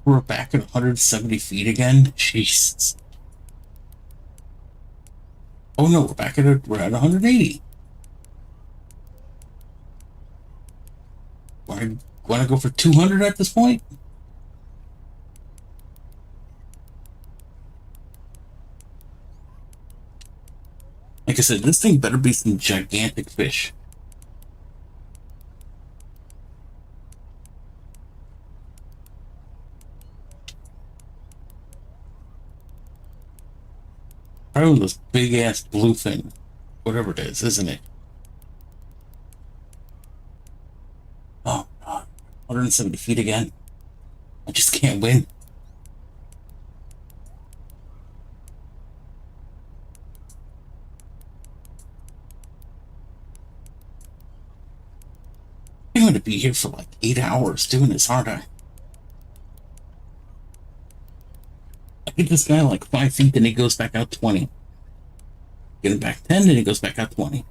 We're back at 170 feet again. Jesus. Oh no, we're at 180. Want to go for 200 at this point? Like I said, this thing better be some gigantic fish. Probably this big ass blue thing. Whatever it is, isn't it? Oh god. 170 feet again. I just can't win. I'm going to be here for like 8 hours doing this, aren't I? I get this guy like 5 feet, then he goes back out 20. Get him back 10, then he goes back out 20.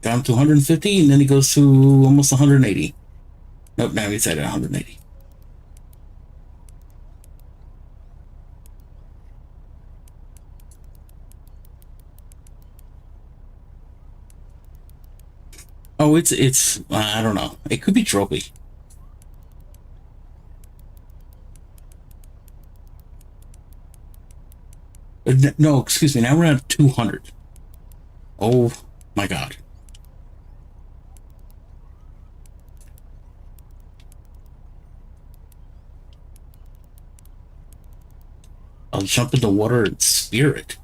Down to 150, and then he goes to almost 180. Nope, now he's at 180. Oh, it's I don't know. It could be trophy. No, excuse me. Now we're at 200. Oh my god. I'll jump in the water and spear it.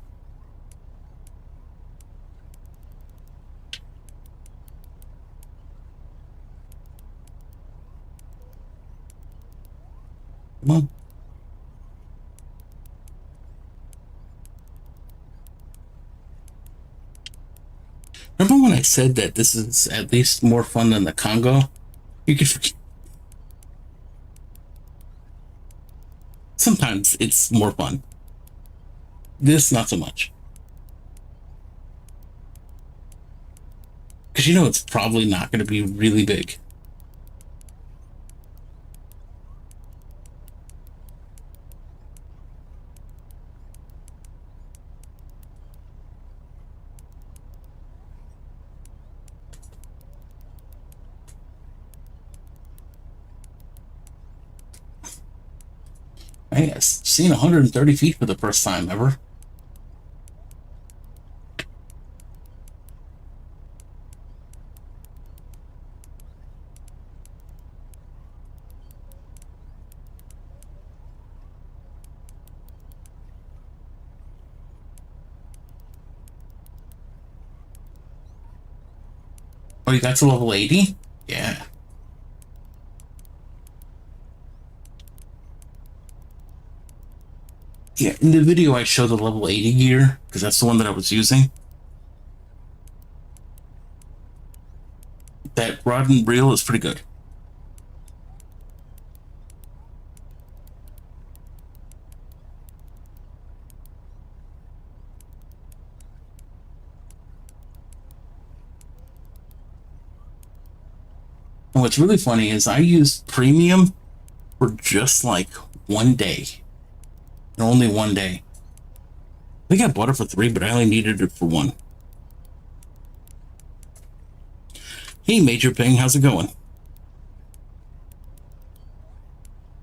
Come on. Remember when I said that this is at least more fun than the Congo? You can forget. Sometimes it's more fun. This, not so much. Because you know it's probably not going to be really big. Hey, I've seen 130 feet for the first time ever. Oh, you got to level 80? Yeah. Yeah, in the video I show the level 80 gear, because that's the one that I was using. That rod and reel is pretty good. And what's really funny is I used premium for just like one day. And only one day. I think I bought it for 3, but I only needed it for 1. Hey, Major Ping, how's it going?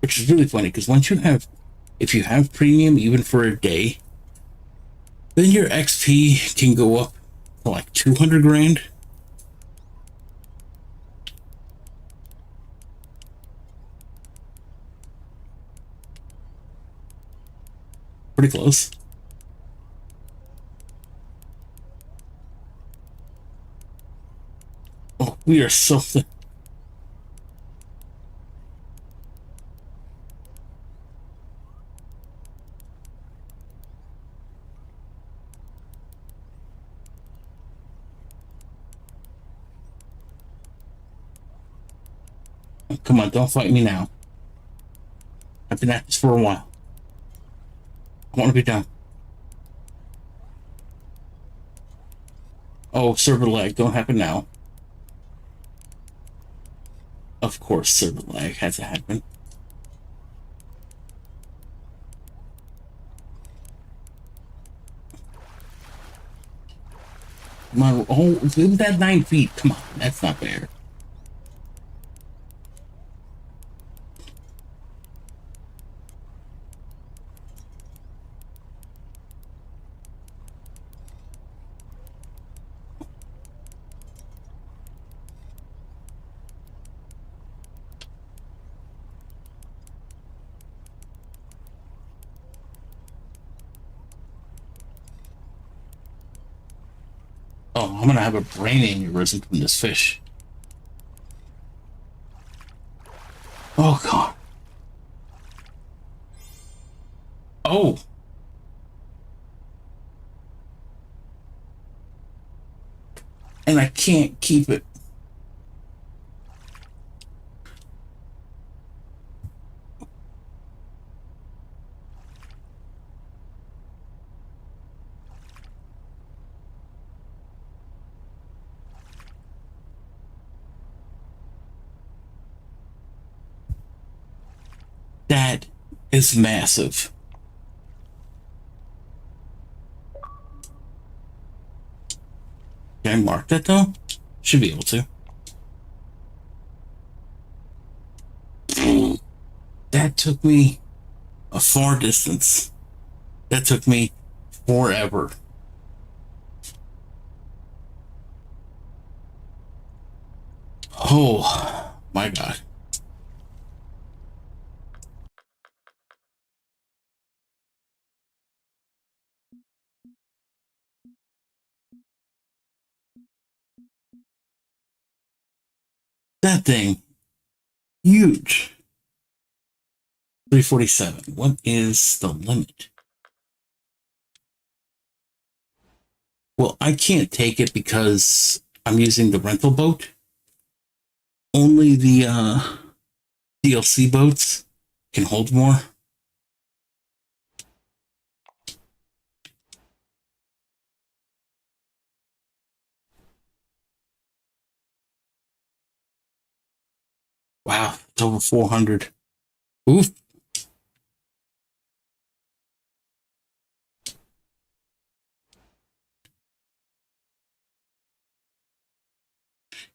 Which is really funny because once you have, if you have premium, even for a day, then your XP can go up to like 200 grand. Pretty close. Oh, we are so. Come on, don't fight me now. I've been at this for a while. I want to be done. Oh, server lag, don't happen now. Of course, server lag had to happen. Come on, oh, that 9 feet. Come on, that's not fair. Oh, I'm gonna have a brain aneurysm from this fish. Oh, God. Oh. And I can't keep it. That is massive. Can I mark that though? Should be able to. That took me a far distance. That took me forever. Oh my God. That thing, huge. 347. What is the limit? Well, I can't take it because I'm using the rental boat. Only the DLC boats can hold more. Wow, it's over 400. Oof.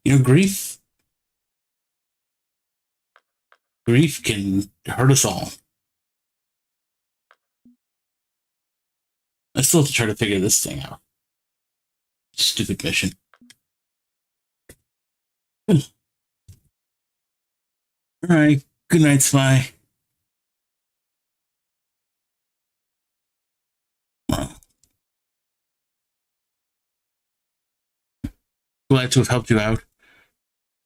You know, grief can hurt us all. I still have to try to figure this thing out. Stupid mission. All right. Good night, Spy. Glad to have helped you out.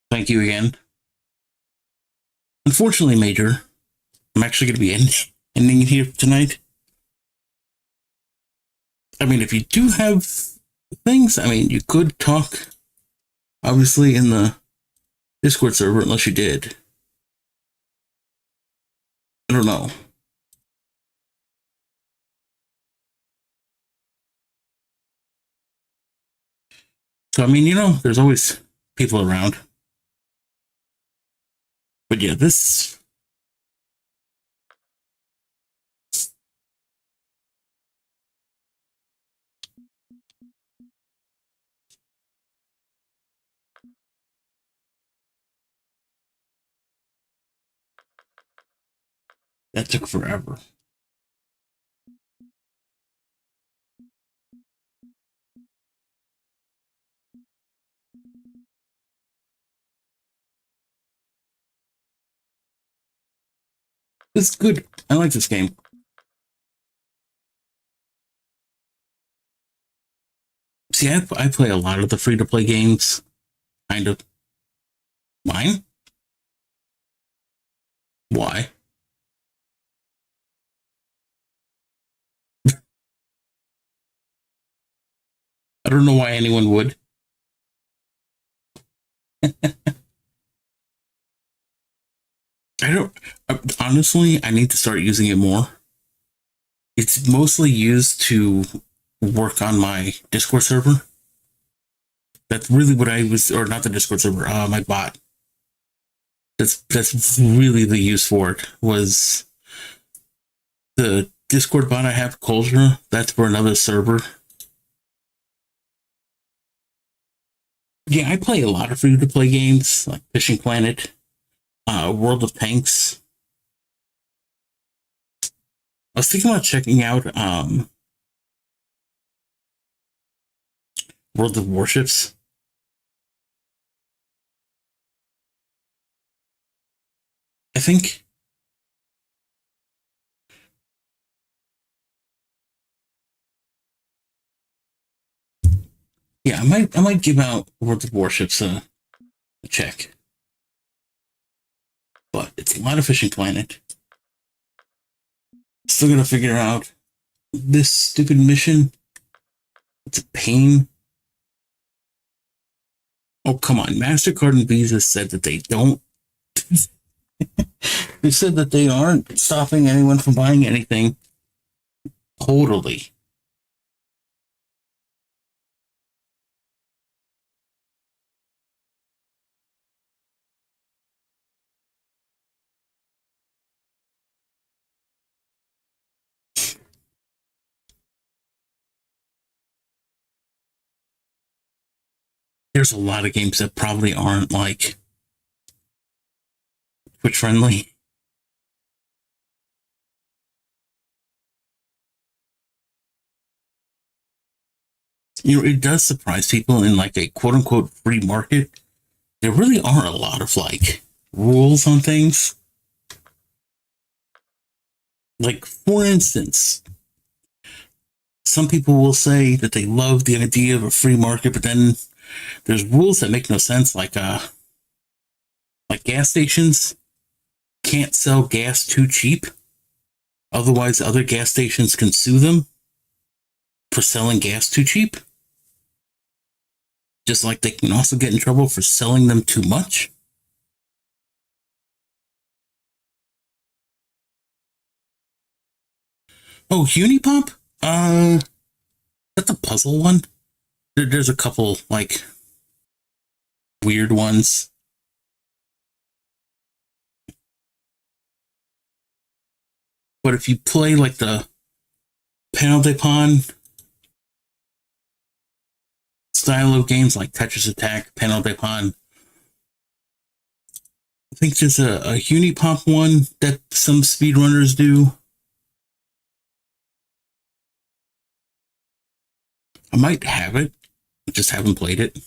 Thank you again. Unfortunately, Major, I'm actually going to be ending it here tonight. I mean, if you do have things, I mean, you could talk, obviously, in the Discord server, unless you did. I don't know. So, I mean, you know, there's always people around. But yeah, this... That took forever. It's good. I like this game. See, I play a lot of the free-to-play games. Kind of. Mine? Why? I don't know why anyone would. I don't... Honestly, I need to start using it more. It's mostly used to work on my Discord server. That's really what I was... Or not the Discord server, my bot. That's really the use for it, was the Discord bot I have, Culture. That's for another server. Yeah, I play a lot of free-to-play games, like Fishing Planet, World of Tanks. I was thinking about checking out World of Warships. I think yeah, I might give out World of Warships a check. But it's a lot of Fishing Planet. Still gonna figure out this stupid mission. It's a pain. Oh, come on. MasterCard and Visa said that they don't. They said that they aren't stopping anyone from buying anything. Totally. There's a lot of games that probably aren't like Twitch friendly. You know, it does surprise people in like a quote unquote free market. There really are a lot of like rules on things. Like, for instance, some people will say that they love the idea of a free market, but then there's rules that make no sense, like Like gas stations can't sell gas too cheap. Otherwise, other gas stations can sue them for selling gas too cheap. Just like they can also get in trouble for selling them too much. Oh, Unipop? That's a puzzle one. There's a couple, like, weird ones. But if you play, like, the Panel de Pon style of games, like Tetris Attack, Panel de Pon, I think there's a Unipop one that some speedrunners do. I might have it. I just haven't played it.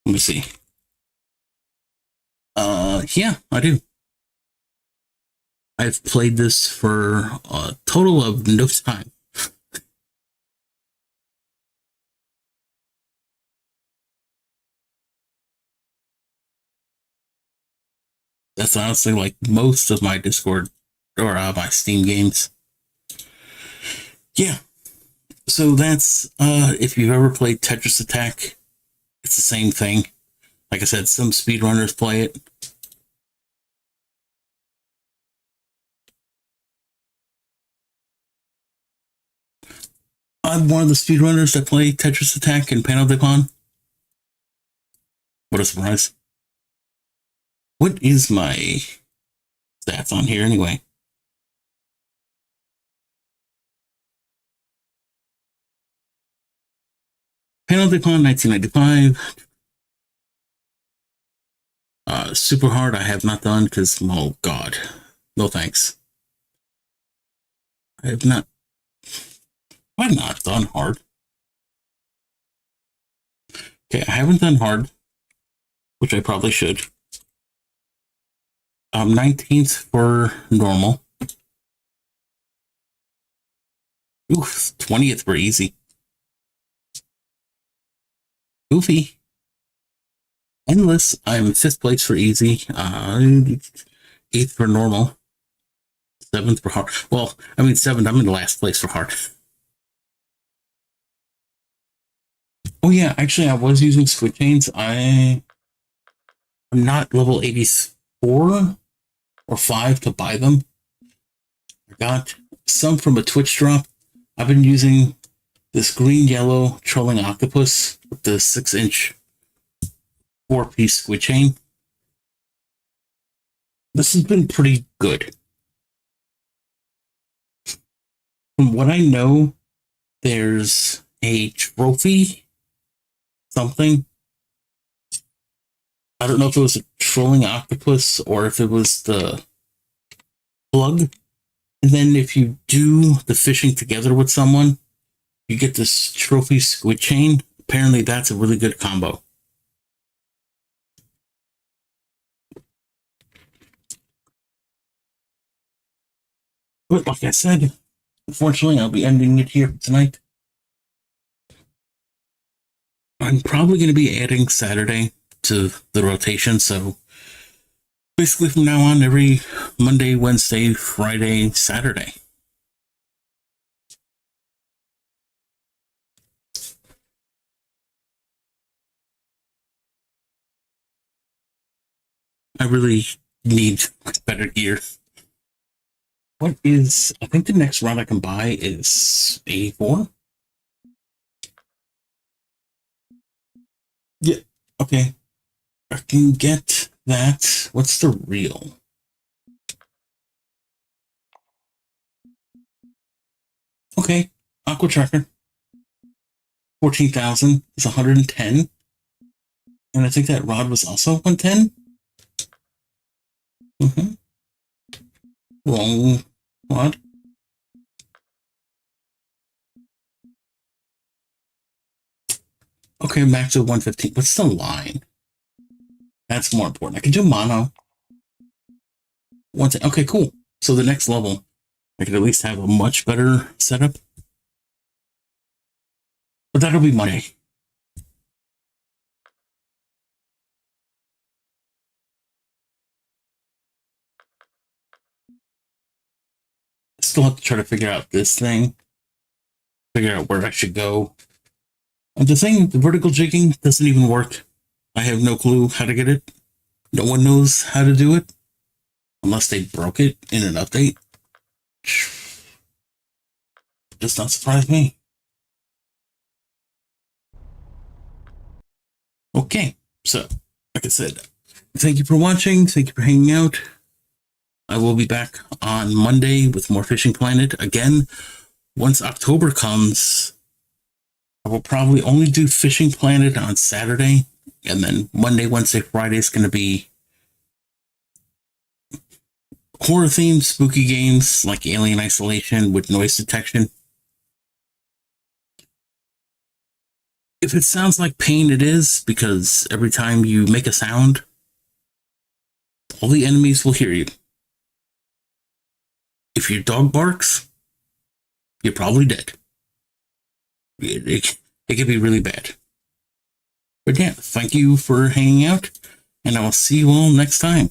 Let me see. Yeah, I do. I've played this for a total of no time. That's honestly like most of my Discord or my Steam games. Yeah. So that's if you've ever played Tetris Attack, it's the same thing. Like I said, some speedrunners play it. I'm one of the speedrunners that play Tetris Attack and Panel de Pon. What a surprise. What is my stats on here anyway? Panel de Pon 1995. Super hard I have not done because, oh god, no thanks. I've not done hard. Okay, I haven't done hard, which I probably should. 19th for normal. Ooh, 20th for easy. Goofy. Endless, I'm 5th place for easy. 8th for normal. 7th for hard. Well, I mean 7th, I'm in last place for hard. Oh yeah, actually I was using squid chains. I'm not level 84 or 5 to buy them. I got some from a Twitch drop. I've been using this green-yellow trolling octopus with the 6-inch 4-piece squid chain. This has been pretty good. From what I know, there's a trophy something. I don't know if it was a trolling octopus or if it was the plug. And then if you do the fishing together with someone, you get this trophy squid chain. Apparently that's a really good combo. But like I said, unfortunately, I'll be ending it here tonight. I'm probably going to be adding Saturday to the rotation, so basically from now on, every Monday, Wednesday, Friday, Saturday. I really need better gear. What is, I think the next rod I can buy is 84. Yeah, okay. I can get that. What's the real? Okay, Aqua Tracker. 14,000 is 110. And I think that rod was also 110. Wrong rod. Okay, max of 115. What's the line? That's more important. I can do mono. Okay, cool. So the next level, I could at least have a much better setup. But that'll be Monday. still have to try to figure out this thing, figure out where I should go. And the vertical jigging doesn't even work. I have no clue how to get it. No one knows how to do it. Unless they broke it in an update. Does not surprise me. Okay, so, like I said, thank you for watching. Thank you for hanging out. I will be back on Monday with more Fishing Planet. Again, once October comes, I will probably only do Fishing Planet on Saturday. And then Monday, Wednesday, Friday is going to be horror-themed spooky games like Alien Isolation with noise detection. If it sounds like pain, it is, because every time you make a sound, all the enemies will hear you. If your dog barks, you're probably dead. It can be really bad. But yeah, thank you for hanging out, and I will see you all next time.